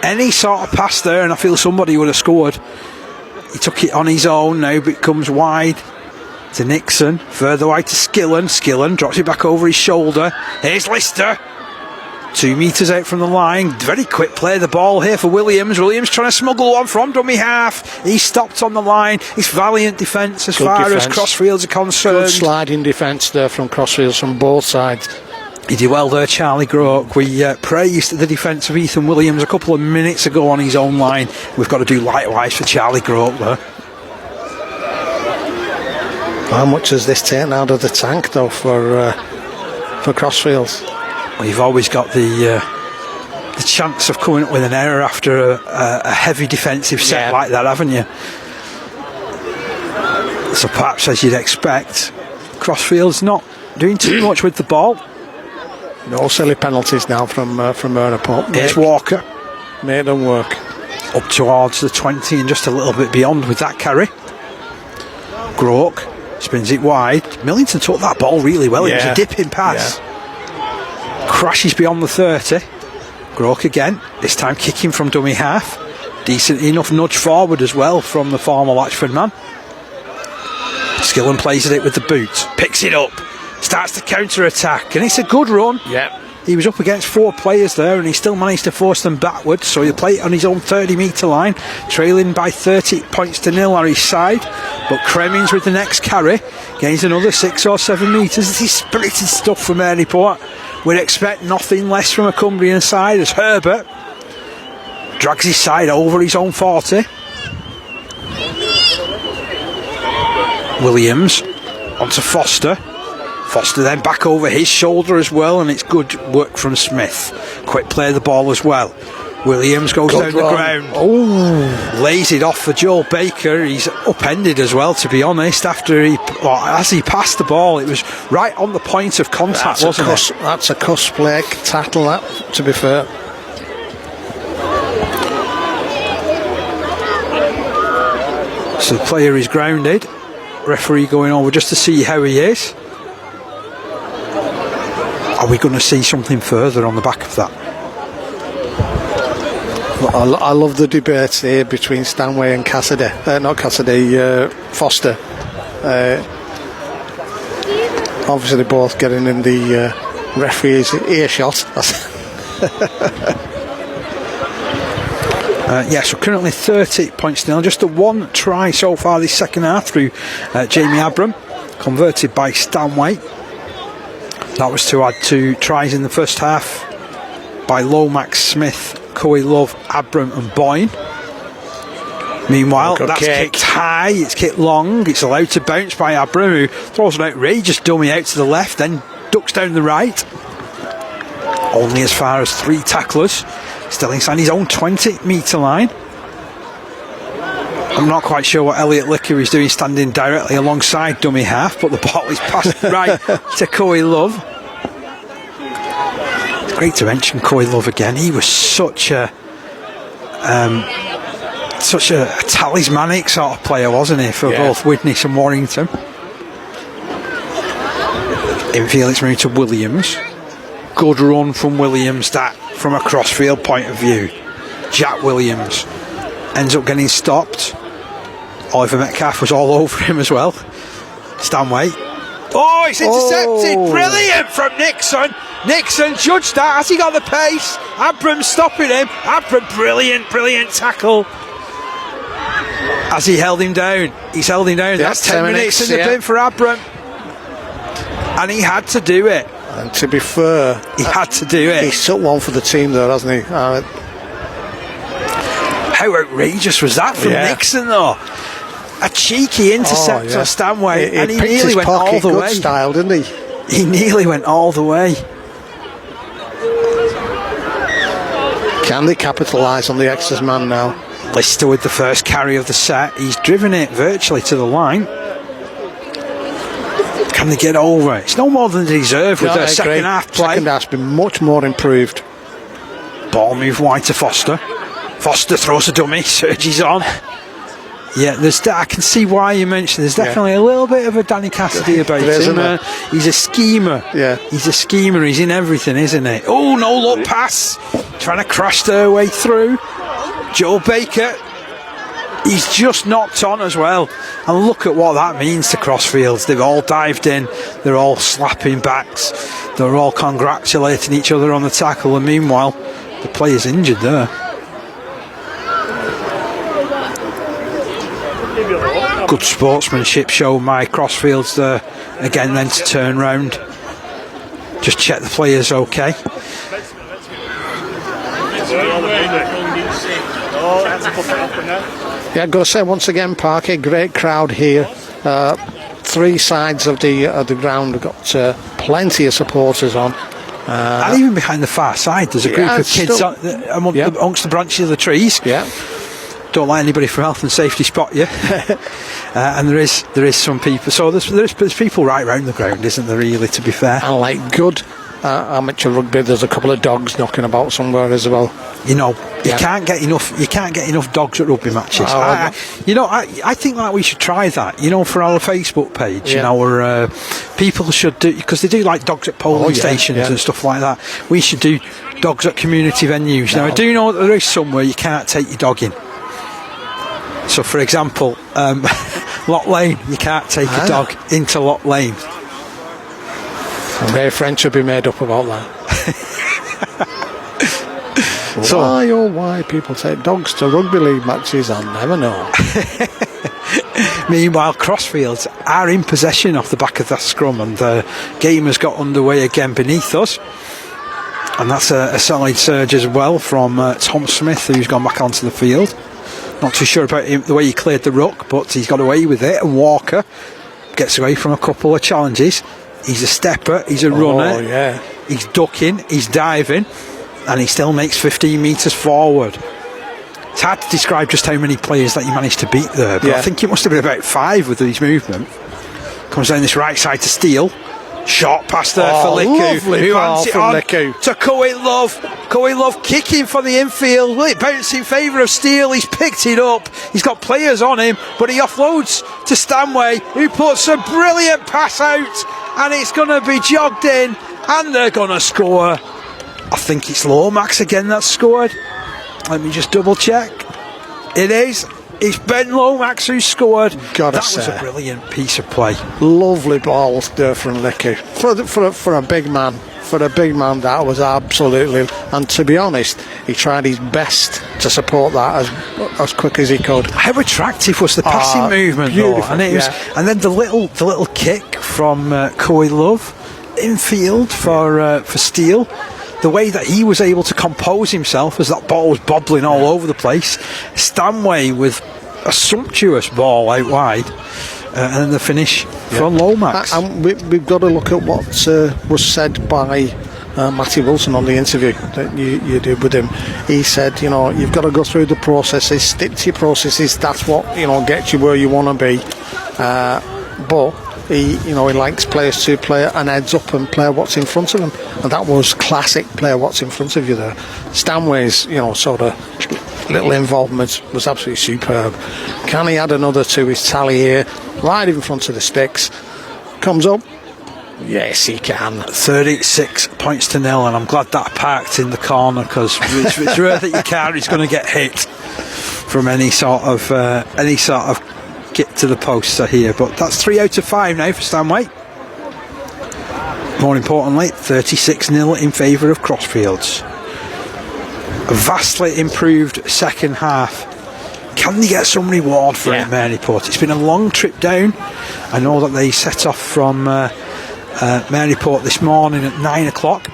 Speaker 3: Any sort of pass there, and I feel somebody would have scored. He took it on his own now, but it comes wide to Nixon. Further wide to Skillen. Skillen drops it back over his shoulder. Here's Lister. 2 metres out from the line. Very quick play the ball here for Williams. Williams trying to smuggle one from dummy half. He stopped on the line. It's valiant defence as far as Crosfields are concerned.
Speaker 2: Good sliding defence there from Crosfields from both sides.
Speaker 3: He did well there, Charlie Groke. We praised the defence of Ethan Williams a couple of minutes ago on his own line. We've got to do likewise for Charlie Groke there.
Speaker 2: How much has this taken out of the tank though for Crosfields?
Speaker 3: Well, you've always got the chance of coming up with an error after a heavy defensive set like that, haven't you? So perhaps, as you'd expect, Crosfields not doing too much with the ball.
Speaker 2: No silly penalties now from Maryport.
Speaker 3: Here's Walker.
Speaker 2: Made them work.
Speaker 3: Up towards the 20 and just a little bit beyond with that carry. Groke spins it wide. Millington took that ball really well. It was a dipping pass. Crashes beyond the 30. Groke again, this time kicking from dummy half. Decent enough nudge forward as well from the former Latchford man. Skillen plays it with the boot, picks it up, starts the counter attack, and it's a good run. He was up against 4 players there and he still managed to force them backwards, so he'll play it on his own 30 metre line, trailing by 30 points to 0 on his side. But Cremings with the next carry gains another 6 or 7 metres. This is spirited stuff from Maryport. We'd expect nothing less from a Cumbrian side as Herbert drags his side over his own 40. Williams onto Foster. Foster then back over his shoulder as well, and it's good work from Smith. Quick play of the ball as well. Williams goes
Speaker 2: Good
Speaker 3: down the
Speaker 2: run.
Speaker 3: ground.
Speaker 2: Oh,
Speaker 3: Lays it off for Joel Baker. He's upended as well, to be honest. As he passed the ball, it was right on the point of contact, wasn't it?
Speaker 2: that's a cuss play tackle, that, to be fair.
Speaker 3: So the player is grounded. Referee going over just to see how he is. Are we going to see something further on the back of that?
Speaker 2: I love the debate here between Stanway and Cassidy. Foster. Obviously, they're both getting in the referee's earshot.
Speaker 3: So currently 30 points nil. Just the one try so far this second half through Jamie Abram, converted by Stanway. That was to add 2 tries in the first half by Lomax, Smith, Coy Love, Abram and Boyne. Meanwhile, that's kicked high, it's kicked long, it's allowed to bounce by Abram, who throws an outrageous dummy out to the left, then ducks down the right. Only as far as 3 tacklers, still inside his own 20-metre line. I'm not quite sure what Elliot Licker is doing standing directly alongside dummy half, but the ball is passed right to Coy Love. It's great to mention Coy Love again. He was such a talismanic sort of player, wasn't he, for both Widnes and Warrington. Infield, it's moved to Williams. Good run from Williams, that from a Crosfield point of view. Jack Williams ends up getting stopped. Oliver Metcalf was all over him as well. Stanway. Oh, it's intercepted. Oh. Brilliant from Nixon. Nixon judged that. Has he got the pace? Abram stopping him. Abram, brilliant tackle. As he held him down. He's held him down. That's 10 minutes in the bin for Abram. And he had to do it.
Speaker 2: And to be fair,
Speaker 3: he had to do it.
Speaker 2: He's took one for the team there, hasn't he?
Speaker 3: How outrageous was that from Nixon, though? A cheeky intercept for Stanway, and he nearly went all the way.
Speaker 2: Style, didn't he?
Speaker 3: He nearly went all the way.
Speaker 2: Can they capitalise on the X's man now?
Speaker 3: Lister with the first carry of the set. He's driven it virtually to the line. Can they get over it? It's no more than they deserve with their second half play.
Speaker 2: Second half's been much more improved.
Speaker 3: Ball moved wide to Foster. Foster throws a dummy, surges on. Yeah, I can see why you mentioned there's definitely a little bit of a Danny Cassidy about him. He's a schemer.
Speaker 2: Yeah.
Speaker 3: He's a schemer. He's in everything, isn't he? Oh, no look pass. Trying to crash their way through. Joel Baker. He's just knocked on as well. And look at what that means to Crosfields. They've all dived in. They're all slapping backs. They're all congratulating each other on the tackle. And meanwhile, the player's injured there. Good sportsmanship shown by Crosfields there. Again, then to turn round. Just check the player's okay.
Speaker 2: Yeah, I've got to say once again, Parky, great crowd here. 3 sides of the ground have got plenty of supporters on.
Speaker 3: And even behind the far side, there's a group of kids amongst the branches of the trees.
Speaker 2: Yeah.
Speaker 3: Don't let anybody from health and safety spot you. And there is some people. So there's people right round the ground, isn't there? Really, to be fair.
Speaker 2: And like good amateur rugby, there's a couple of dogs knocking about somewhere as well.
Speaker 3: You know, you can't get enough dogs at rugby matches. I think that we should try that. You know, for our Facebook page, our people should do, because they do like dogs at polling stations and stuff like that. We should do dogs at community venues. Now I do know that there is somewhere you can't take your dog in. So, for example, Lock Lane, you can't take a dog into Lock Lane.
Speaker 2: Very French would be made up about that.
Speaker 3: So,
Speaker 2: why people take dogs to rugby league matches, I'll never know.
Speaker 3: Meanwhile, Crosfields are in possession off the back of that scrum, and the game has got underway again beneath us. And that's a solid surge as well from Tom Smith, who's gone back onto the field. Not too sure about him, the way he cleared the ruck, but he's got away with it. And Walker gets away from a couple of challenges. He's a stepper, he's a runner, he's ducking, he's diving. and he still makes 15 metres forward. It's hard to describe just how many players that he managed to beat there, but I think it must have been about 5 with his movement. Comes down this right side to Steele. Short pass there for Liku.
Speaker 2: Lovely
Speaker 3: who
Speaker 2: ball
Speaker 3: hands it
Speaker 2: from
Speaker 3: on
Speaker 2: Liku.
Speaker 3: to Coe Love. Coe Love kicking for the infield. Will it bounce in favour of Steele? He's picked it up. He's got players on him, but he offloads to Stanway, who puts a brilliant pass out, and it's going to be jogged in, and they're going to score. I think it's Lomax again that's scored. Let me just double check. It is. It's Ben Lomax who scored. That was a brilliant piece of play.
Speaker 2: Lovely ball there from Liku. For a big man. For a big man, that was absolutely... And to be honest, he tried his best to support that as quick as he could.
Speaker 3: How attractive was the passing movement, though? And it was, and then the little kick from Coe Love infield for Steele. The way that he was able to compose himself as that ball was bobbling all over the place. Stanway with a sumptuous ball out wide, and then the finish from Lomax.
Speaker 2: And we've got to look at what was said by Matty Wilson on the interview that you did with him. He said, you've got to go through the processes, stick to your processes. That's what gets you where you want to be. But he likes players to play an heads up and play what's in front of them, and that was classic. Play what's in front of you there. Stanway's sort of little involvement was absolutely superb. Can he add another to his tally here, right in front of the sticks? Comes up. Yes, he can.
Speaker 3: 36 points to 0, and I'm glad that parked in the corner, because it's rare that your car is going to get hit from any sort of get to the poster here. But that's 3 out of 5 now for Stanway. More importantly, 36-0 in favour of Crosfields. A vastly improved second half. Can they get some reward for it, Maryport? It's been a long trip down. I know that they set off from Maryport this morning at 9 o'clock.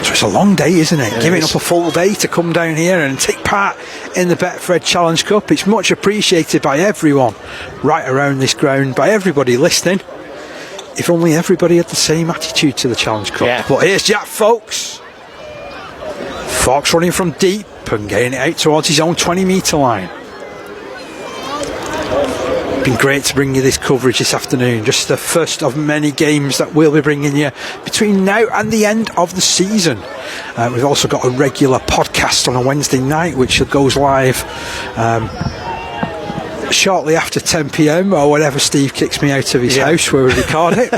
Speaker 3: So it's a long day, isn't it? Giving up a full day to come down here and take part in the BetFred Challenge Cup. It's much appreciated by everyone right around this ground, by everybody listening. If only everybody had the same attitude to the Challenge Cup. Yeah. But here's Jack Fox. Fox running from deep and getting it out towards his own 20-metre line. Been great to bring you this coverage this afternoon. Just the first of many games that we'll be bringing you between now and the end of the season. We've also got a regular podcast on a Wednesday night, which goes live shortly after 10 p.m. or whenever Steve kicks me out of his house where we record it.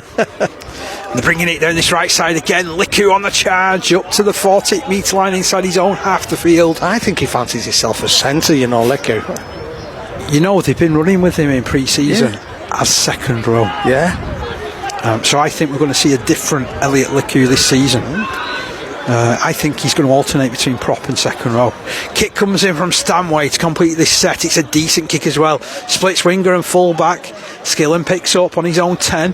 Speaker 3: They're bringing it down this right side again. Liku on the charge up to the 40-metre line inside his own half the field.
Speaker 2: I think he fancies himself as centre, Liku.
Speaker 3: They've been running with him in pre-season as second row. So I think we're going to see a different Elliot Liku this season. I think he's going to alternate between prop and second row. Kick comes in from Stanway to complete this set. It's a decent kick as well. Splits winger and full back. Skillen picks up on his own 10.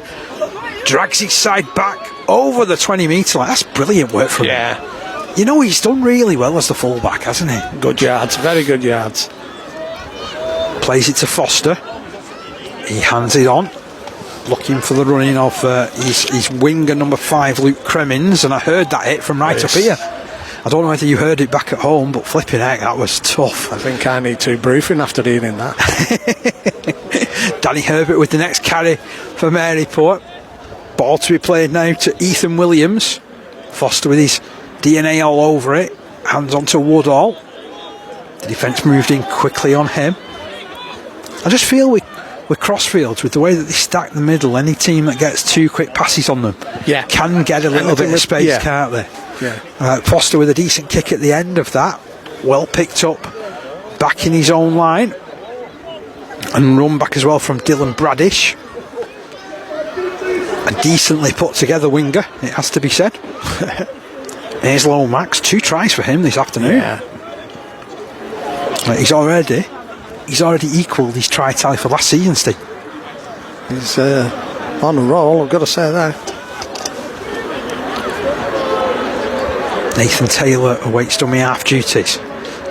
Speaker 3: Drags his side back over the 20-metre line. That's brilliant work from him. He's done really well as the full back, hasn't he?
Speaker 2: Good yards, very good yards.
Speaker 3: Plays it to Foster. He hands it on, looking for the running of his winger number 5, Luke Cremins, and I heard that hit from right up here. I don't know whether you heard it back at home, but flipping heck, that was tough.
Speaker 2: I think I need to briefing after hearing that.
Speaker 3: Danny Herbert with the next carry for Maryport. Ball to be played now to Ethan Williams. Foster with his DNA all over it. Hands on to Woodall. The defence moved in quickly on him. I just feel with Crosfields, with the way that they stack the middle, any team that gets 2 quick passes on them can get a little bit of space, can't they? Foster with a decent kick at the end of that. Well picked up back in his own line. And run back as well from Dylan Bradish. A decently put together winger, it has to be said. Here's Lomax, 2 tries for him this afternoon. He's already equalled his try tally for last season, Steve.
Speaker 2: He's on a roll, I've got to say that.
Speaker 3: Nathan Taylor awaits dummy half duties.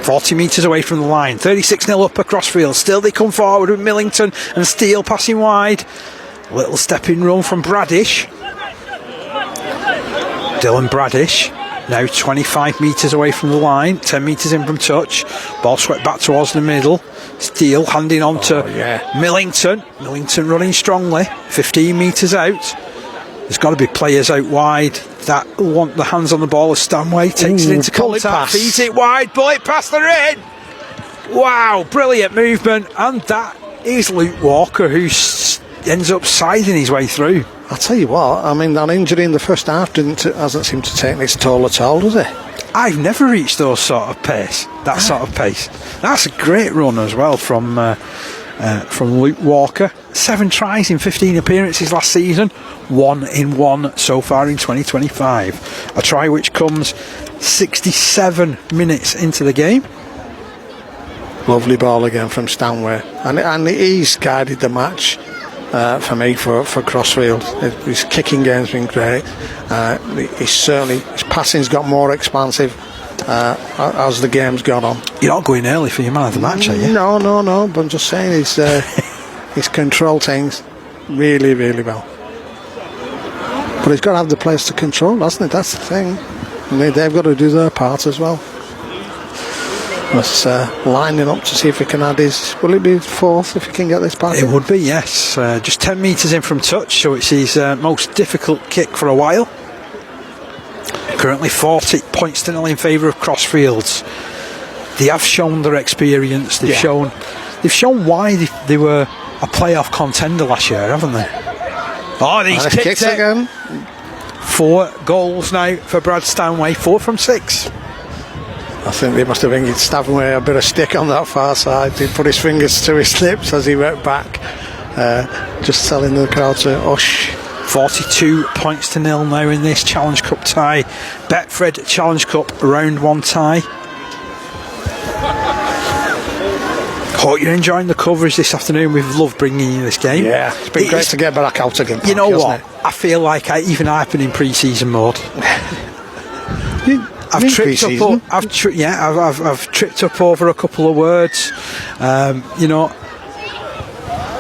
Speaker 3: 40 metres away from the line. 36-0 up across field. Still they come forward with Millington and Steele passing wide. Little stepping run from Bradish. Dylan Bradish Now 25 metres away from the line, 10 metres in from touch. Ball swept back towards the middle. Steele handing on to Millington. Millington running strongly, 15 metres out. There's got to be players out wide that want the hands on the ball as Stanway takes it into contact, feeds it wide, bullet pass, they're in. Wow, brilliant movement, and that is Luke Walker who ends up siding his way through.
Speaker 2: I'll tell you what, I mean, that injury in the first half hasn't seemed to take its toll at all, does it?
Speaker 3: I've never reached those sort of pace. That's a great run as well from Luke Walker. 7 tries in 15 appearances last season, 1 in 1 so far in 2025. A try which comes 67 minutes into the game.
Speaker 2: Lovely ball again from Stanway, and he's guided the match for me for Crosfields. His kicking game's been great. His passing's got more expansive as the game's gone on.
Speaker 3: You're not going early for your man of the match, are you?
Speaker 2: No, but I'm just saying he's controlled things really, really well. But he's got to have the players to control, hasn't he? That's the thing. And they've got to do their part as well. Was lining up to see if he can add his. Will it be 4th if he can get this back?
Speaker 3: It would be, yes. Just 10 metres in from touch, so it's his most difficult kick for a while. Currently 40 points to 0 in favour of Crosfields. They have shown their experience. They've shown why they were a playoff contender last year, haven't they? Oh, these kicks again. 4 goals now for Brad Stanway. 4 from 6.
Speaker 2: I think they must have given Stanway a bit of stick on that far side. He put his fingers to his lips as he went back, just telling the crowd to hush.
Speaker 3: 42 points to 0 now in this Challenge Cup tie. BetFred Challenge Cup round 1 tie. Hope you're enjoying the coverage this afternoon. We've loved bringing you this game.
Speaker 2: Yeah, it's been great to get back out again.
Speaker 3: You know what? I feel like I've been in pre-season mode. I've tripped up over a couple of words.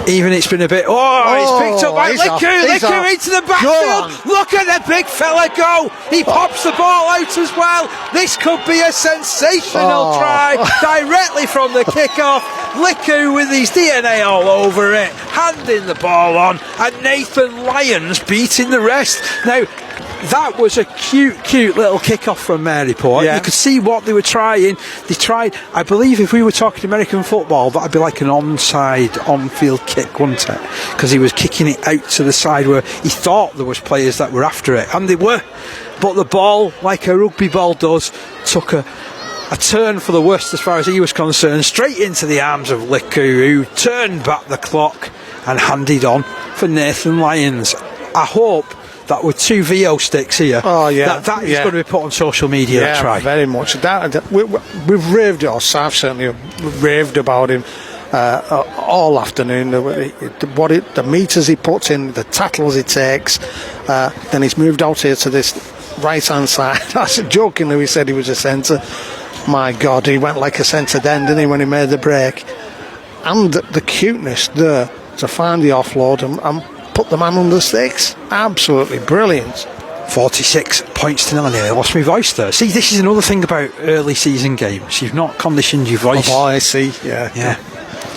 Speaker 3: Even it's been a bit. He's picked up by Liku into the backfield. Look at the big fella go. He pops the ball out as well. This could be a sensational try directly from the kickoff. Liku with his DNA all over it, handing the ball on, and Nathan Lyons beating the rest. Now, that was a cute little kick-off from Maryport. You could see what they were trying. They tried, I believe if we were talking American football, that would be like an on-field kick, wouldn't it? Because he was kicking it out to the side where he thought there was players that were after it, and they were. But the ball, like a rugby ball does, took a turn for the worst as far as he was concerned, straight into the arms of Liku, who turned back the clock and handed on for Nathan Lyons. I hope that with 2 VO sticks here, that is going to be put on social media.
Speaker 2: Yeah,
Speaker 3: try.
Speaker 2: Very much. We've raved, or I've certainly raved about him all afternoon. The metres he puts in, the tackles he takes. Then he's moved out here to this right-hand side. That's jokingly we said he was a centre. My God, he went like a centre then, didn't he, when he made the break? And the cuteness there to find the offload and put the man under 6. Absolutely brilliant.
Speaker 3: 46 points to 0. I lost my voice there. See, this is another thing about early season games. You've not conditioned your voice.
Speaker 2: Oh, I see. Yeah.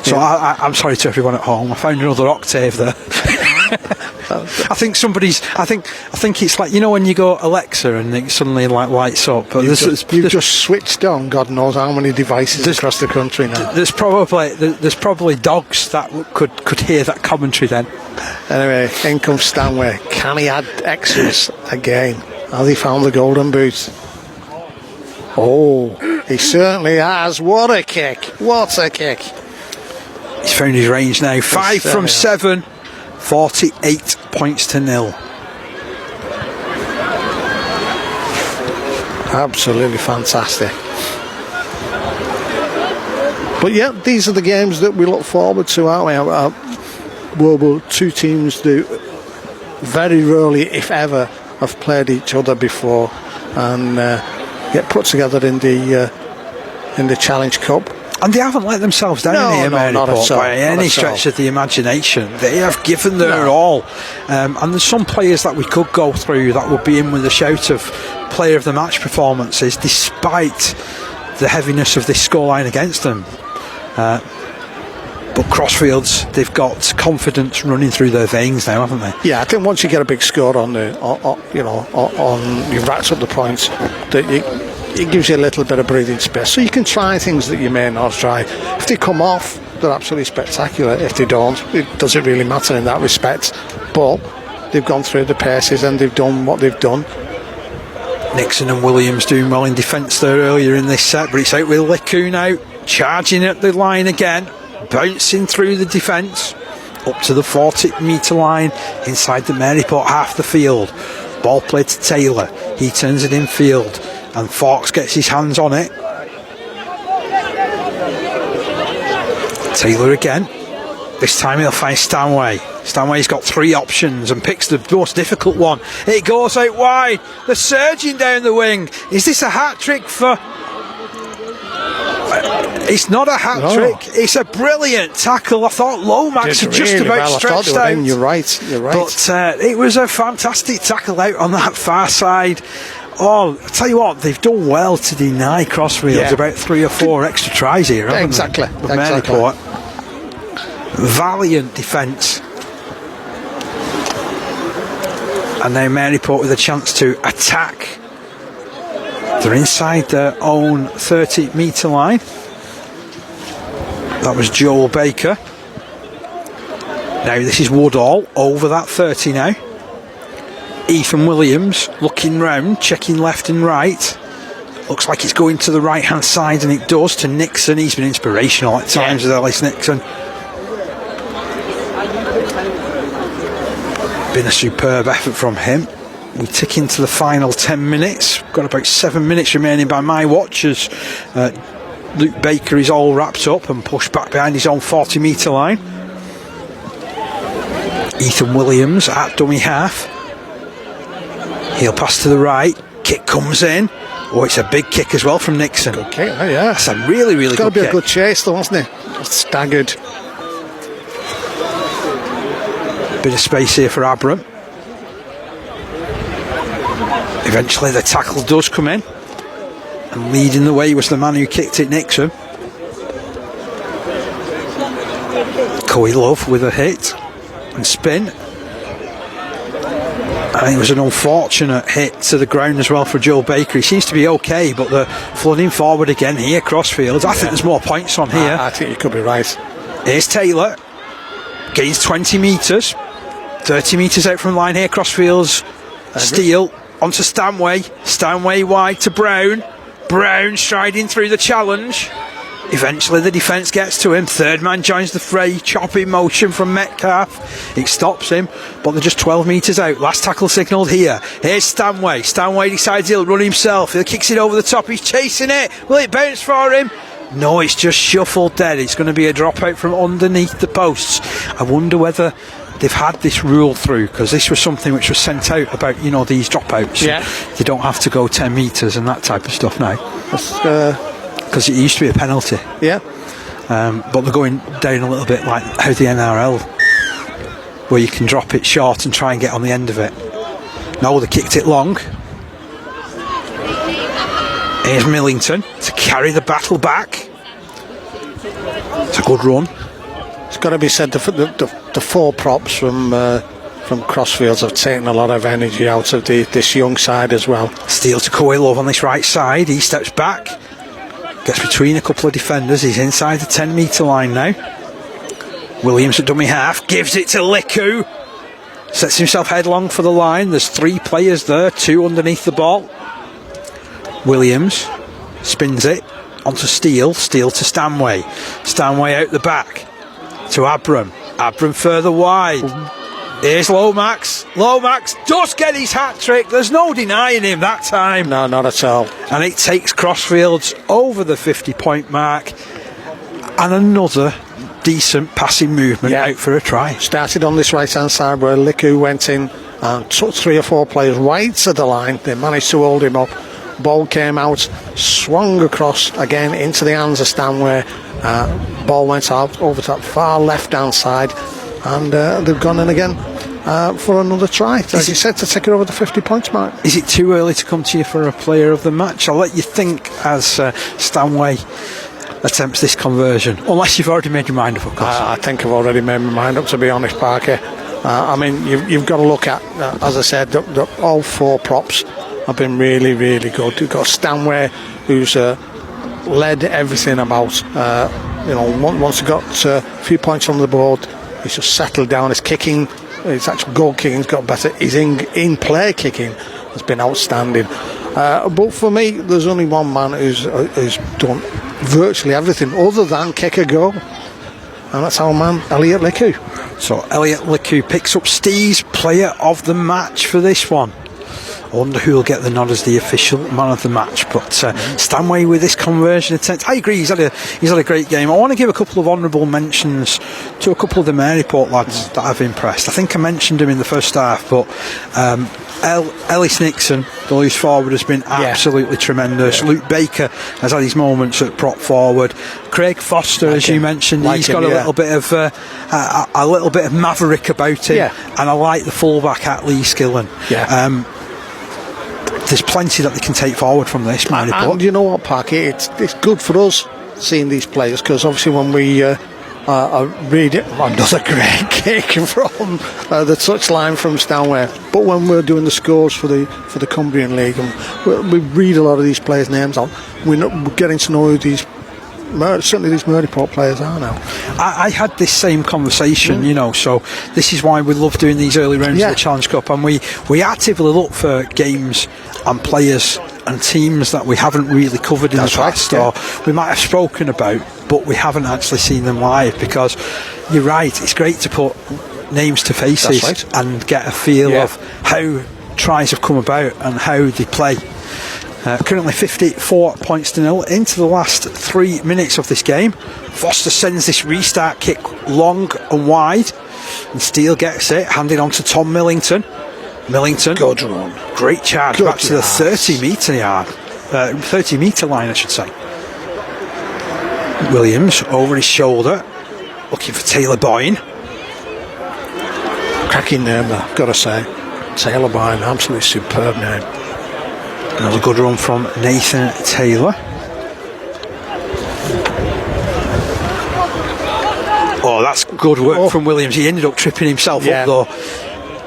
Speaker 3: So I'm sorry to everyone at home. I found another octave there. I think it's like, you know, when you go Alexa and it suddenly lights up. But
Speaker 2: you've just switched on God knows how many devices across the country now.
Speaker 3: There's probably dogs that could hear that commentary then.
Speaker 2: Anyway, in comes Stanway. Can he add extras again? Has he found the golden boot? Oh, he certainly has. What a kick.
Speaker 3: He's found his range now. 5 from 7. 48 points to 0.
Speaker 2: Absolutely fantastic. But yeah, these are the games that we look forward to, aren't we? Well, 2 teams do very rarely, if ever, have played each other before and get put together in the Challenge Cup.
Speaker 3: And they haven't let themselves down here, Maryport, by any stretch of the imagination. They have given their all. And there's some players that we could go through that would be in with a shout of player of the match performances, despite the heaviness of this scoreline against them. But Crosfields, they've got confidence running through their veins now, haven't they?
Speaker 2: Yeah, I think once you get a big score on you've racked up the points, that it gives you a little bit of breathing space, so you can try things that you may not try. If they come off, they're absolutely spectacular. If they don't, it doesn't really matter in that respect. But they've gone through the paces and they've done what they've done.
Speaker 3: Nixon and Williams doing well in defence there earlier in this set, but it's out with Liku now, charging at the line again, bouncing through the defence up to the 40-metre line inside the Maryport half the field. Ball played to Taylor, he turns it in field and Fawkes gets his hands on it. Taylor again, this time he'll find Stanway. Stanway's got 3 options and picks the most difficult one. It goes out wide, they're surging down the wing. Is this a hat trick for... It's not a hat trick, it's a brilliant tackle. I thought Lomax had just about stretched out.
Speaker 2: You're right.
Speaker 3: But it was a fantastic tackle out on that far side. Oh, I tell you what, they've done well to deny Crosfields about 3 or 4 extra tries here, haven't
Speaker 2: exactly.
Speaker 3: they? Maryport. Valiant defence. And now Maryport with a chance to attack. They're inside their own 30-metre line. That was Joel Baker. Now this is Woodall over that 30 now. Ethan Williams looking round, checking left and right. Looks like it's going to the right hand side, and it does, to Nixon. He's been inspirational at times with Ellis Nixon. Been a superb effort from him. We tick into the final 10 minutes. We've got about 7 minutes remaining by my watch as Luke Baker is all wrapped up and pushed back behind his own 40-metre line. Ethan Williams at dummy half. He'll pass to the right. Kick comes in. Oh, it's a big kick as well from Nixon.
Speaker 2: Good kick, yeah.
Speaker 3: That's a really, really good kick.
Speaker 2: It's got to be a good chase though, hasn't it? Staggered.
Speaker 3: Bit of space here for Abram. Eventually the tackle does come in, and leading the way was the man who kicked it, Nixon. Coelho with a hit and spin. I think it was an unfortunate hit to the ground as well for Joel Baker. He seems to be okay, but they're flooding forward again here, Crosfields. I think there's more points on here.
Speaker 2: I think you could be right.
Speaker 3: Here's Taylor. Gains 20 metres. 30 metres out from line here, Crosfields. Steele onto Stanway. Stanway wide to Brown. Brown striding through the challenge. Eventually the defence gets to him. Third man joins the fray. Chopping motion from Metcalf. It stops him, but they're just 12 metres out. Last tackle signalled here. Here's Stanway. Stanway decides he'll run himself. He kicks it over the top. He's chasing it. Will it bounce for him? No, it's just shuffled dead. It's going to be a dropout from underneath the posts. I wonder whether they've had this rule through, because this was something which was sent out about, these dropouts.
Speaker 2: Yeah.
Speaker 3: They don't have to go 10 metres and that type of stuff now. Because it used to be a penalty.
Speaker 2: Yeah.
Speaker 3: But they're going down a little bit like how the NRL, where you can drop it short and try and get on the end of it. No, they kicked it long. Here's Millington to carry the battle back. It's a good run.
Speaker 2: It's got to be said, the 4 props from Crosfields have taken a lot of energy out of this young side as well.
Speaker 3: Steele to Coelho on this right side. He steps back, gets between a couple of defenders. He's inside the 10 metre line now. Williams at dummy half, gives it to Liku. Sets himself headlong for the line. There's 3 players there, 2 underneath the ball. Williams spins it onto Steele. Steele to Stanway. Stanway out the back to Abram. Abram further wide. Here's Lomax. Lomax does get his hat trick. There's no denying him that time.
Speaker 2: No, not at all.
Speaker 3: And it takes Crosfields over the 50-point mark. And another decent passing movement out for a try.
Speaker 2: Started on this right hand side where Liku went in and took 3 or 4 players right to the line. They managed to hold him up. Ball came out, swung across again into the hands of Stanway, Ball went out over to that far left-hand side, and they've gone in again for another try. As you said, to take it over the 50 points mark.
Speaker 3: Is it too early to come to you for a player of the match? I'll let you think as Stanway attempts this conversion, unless you've already made your mind up, of course.
Speaker 2: I think I've already made my mind up, to be honest, Parker. I mean, you've got to look at, as I said, all 4 props have been really, really good. You've got Stanway, who's led everything about. Once he got a few points on the board, he's just settled down. His kicking, his actual goal kicking's got better. His in-play kicking has been outstanding. But for me, there's only one man who's done virtually everything other than kick a goal, and that's our man Elliot Liku.
Speaker 3: So Elliot Liku picks up Steve's player of the match for this one. I wonder who will get the nod as the official man of the match, but Stanway with this conversion attempt. I agree, he's had a great game. I want to give a couple of honourable mentions to a couple of the Maryport lads that I've impressed. I think I mentioned him in the first half, but Ellis Nixon, the loose forward, has been absolutely tremendous. Luke Baker has had his moments at prop forward. Craig Foster, as you mentioned, he's got a little bit of maverick about him, and I like the fullback Atlee Skillen. There's plenty that they can take forward from this Maryport.
Speaker 2: And you know what, Parky, it's good for us seeing these players, because obviously when we read it, another great kick from the touchline from Stanway. But when we're doing the scores for the Cumbrian League, and we read a lot of these players' names out, we're getting to know who certainly these Maryport players are now.
Speaker 3: I had this same conversation, so this is why we love doing these early rounds of the Challenge Cup, and we actively look for games and players and teams that we haven't really covered in the past, or we might have spoken about, but we haven't actually seen them live, because you're right, it's great to put names to faces and get a feel of how tries have come about and how they play. Currently 54 points to 0 into the last 3 minutes of this game. Foster sends this restart kick long and wide, and Steele gets it, handed on to Tom Millington.
Speaker 2: Good run.
Speaker 3: Great charge back to the 30 metre line, I should say. Williams over his shoulder, looking for Taylor Boyne.
Speaker 2: Cracking name, I've got to say. Taylor Boyne, absolutely superb name.
Speaker 3: Another good run from Nathan Taylor. Oh, that's good work from Williams. He ended up tripping himself up though.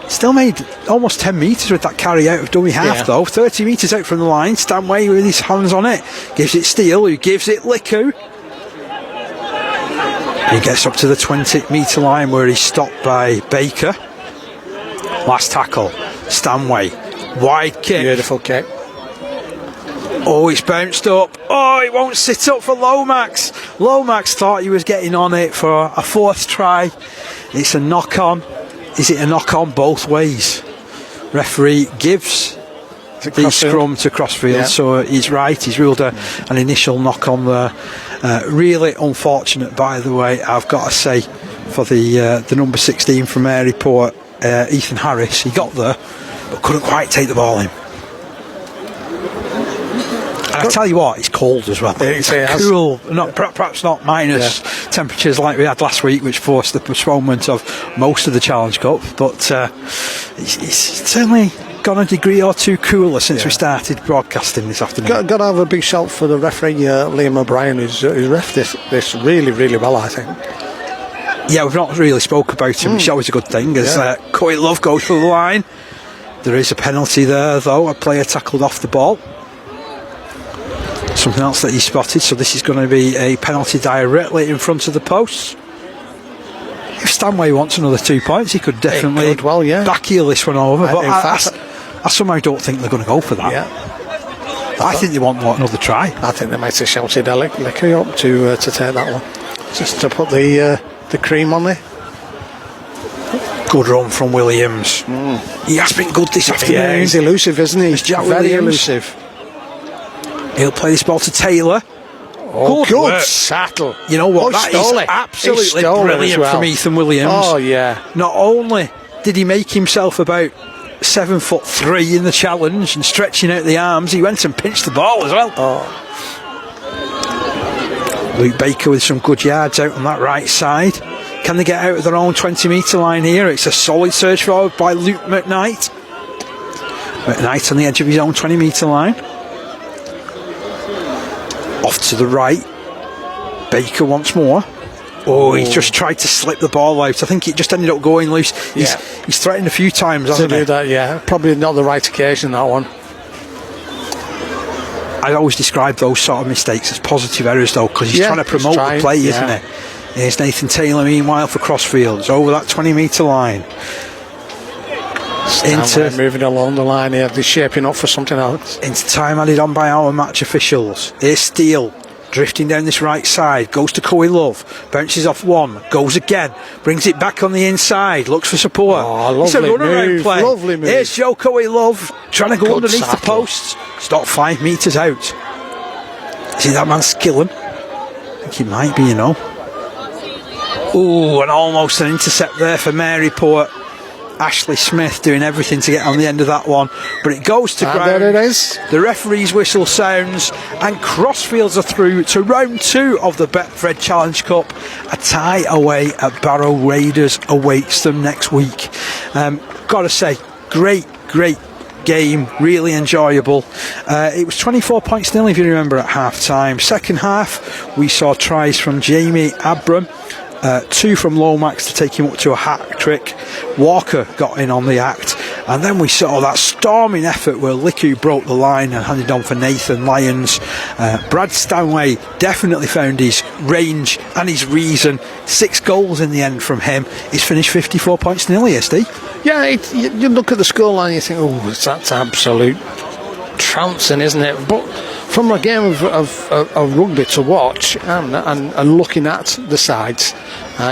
Speaker 3: Still made almost 10 metres with that carry out of dummy half though. 30 metres out from the line. Stanway with his hands on it. Gives it Steele, who gives it Liku. He gets up to the 20 metre line where he's stopped by Baker. Last tackle, Stanway. Wide kick.
Speaker 2: Beautiful kick.
Speaker 3: Oh, it's bounced up. Oh, it won't sit up for Lomax. Lomax thought he was getting on it for a 4th try. It's a knock-on. Is it a knock-on both ways? Referee gives the scrum to Crosfields, so he's right. He's ruled an initial knock-on there. Really unfortunate, by the way, I've got to say, for the number 16 from Maryport, Ethan Harris. He got there, but couldn't quite take the ball in. And I tell you what, it's cold as well. It's cool, perhaps not minus temperatures like we had last week, which forced the postponement of most of the Challenge Cup, but it's certainly gone a degree or two cooler since we started broadcasting this afternoon.
Speaker 2: Got to have a big shout for the referee, Liam O'Brien, who's ref this really, really well, I think.
Speaker 3: Yeah, we've not really spoke about him, which is always a good thing, as Coy Love goes for the line. There is a penalty there, though. A player tackled off the ball. Something else that he spotted, so this is going to be a penalty directly in front of the posts. If Stanway wants another 2 points, he could definitely backheel this one over, but I somehow don't think they're going to go for that. I think they want another try.
Speaker 2: I think they might have shouted Liku up to take that one, just to put the cream on there.
Speaker 3: Good run from Williams. He has been good this afternoon.
Speaker 2: Yeah, he's elusive, isn't he?
Speaker 3: He's
Speaker 2: very elusive.
Speaker 3: He'll play this ball to Taylor.
Speaker 2: Oh, good settle.
Speaker 3: You know what? That is absolutely brilliant from Ethan Williams.
Speaker 2: Oh, yeah.
Speaker 3: Not only did he make himself about 7'3" in the challenge and stretching out the arms, he went and pinched the ball as well. Luke Baker with some good yards out on that right side. Can they get out of their own 20-metre line here? It's a solid surge forward by Luke McKnight. McKnight on the edge of his own 20-metre line. Off to the right. Baker once more. Oh, he just tried to slip the ball out. I think it just ended up going loose. He's threatened a few times, hasn't he?
Speaker 2: That, probably not the right occasion, that one.
Speaker 3: I always describe those sort of mistakes as positive errors, though, because he's trying to promote the play, isn't he? Here's Nathan Taylor, meanwhile, for Crosfields, over that 20-metre line.
Speaker 2: Moving along the line here, they're shaping up for something else.
Speaker 3: Into time added on by our match officials. Here's Steele, drifting down this right side, goes to Coey Love, bounces off one, goes again, brings it back on the inside, looks for support.
Speaker 2: It's a
Speaker 3: runaround play.
Speaker 2: Lovely move.
Speaker 3: Here's Joe Coey Love, trying to go underneath the posts. Stop 5 metres out. See that man skilling? I think he might be, Oh, and almost an intercept there for Maryport. Ashley Smith doing everything to get on the end of that one, but it goes to ground.
Speaker 2: There it is.
Speaker 3: The referee's whistle sounds, and Crosfields are through to round 2 of the BetFred Challenge Cup. A tie away at Barrow Raiders awaits them next week. Gotta say, great game, really enjoyable. It was 24-0 if you remember at half time. Second half we saw tries from Jamie Abram, 2 from Lomax to take him up to a hat trick. Walker got in on the act, and then we saw that storming effort where Liku broke the line and handed on for Nathan Lyons. Brad Stanway definitely found his range and his reason. 6 goals in the end from him. He's finished 54-0 here, Steve.
Speaker 2: Yeah, you look at the scoreline and you think, that's absolute trouncing, isn't it? But from a game of rugby to watch and looking at the sides,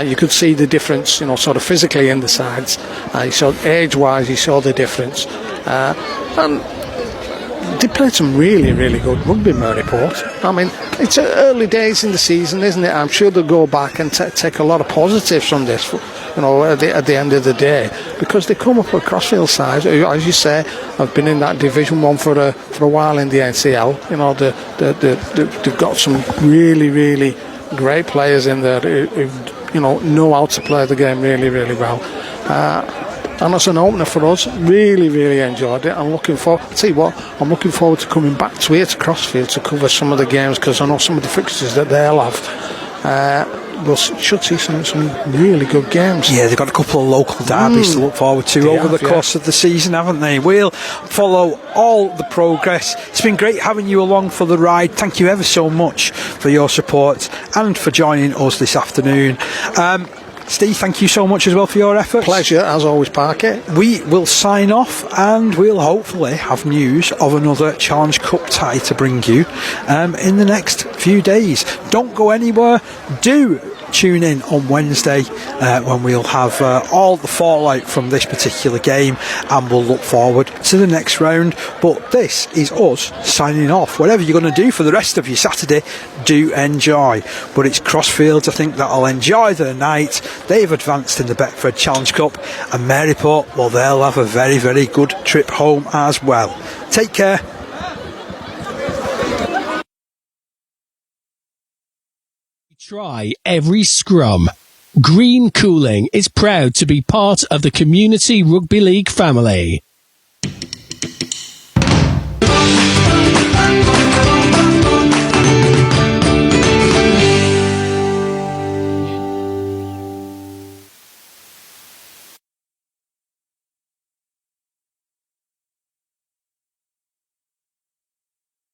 Speaker 2: you could see the difference, sort of physically in the sides. You saw age-wise, you saw the difference. And they played some really, really good rugby, Maryport. I mean, it's early days in the season, isn't it? I'm sure they'll go back and take a lot of positives from this, at the end of the day, because they come up with Crosfield sides, as you say, have been in that Division 1 for a while in the NCL. They've got some really, really great players in there who know how to play the game really, really well. And as an opener for us, really, really enjoyed it. I'm looking forward to coming back to here to Crosfield to cover some of the games, because I know some of the fixtures that they'll have. We should see some really good games.
Speaker 3: Yeah, they've got a couple of local derbies to look forward to over the course of the season, haven't they? We'll follow all the progress. It's been great having you along for the ride. Thank you ever so much for your support and for joining us this afternoon. Steve, thank you so much as well for your efforts.
Speaker 2: Pleasure, as always, Parker.
Speaker 3: We will sign off, and we'll hopefully have news of another Challenge Cup tie to bring you in the next few days. Don't go anywhere. Do tune in on Wednesday when we'll have all the fallout from this particular game, and we'll look forward to the next round. But this is us signing off. Whatever you're going to do for the rest of your Saturday, do enjoy. But it's Crosfields, I think, that'll enjoy their night. They've advanced in the BetFred Challenge Cup, and Maryport, well, they'll have a very, very good trip home as well. Take care.
Speaker 1: Try every scrum. Green Cooling is proud to be part of the Community Rugby League family.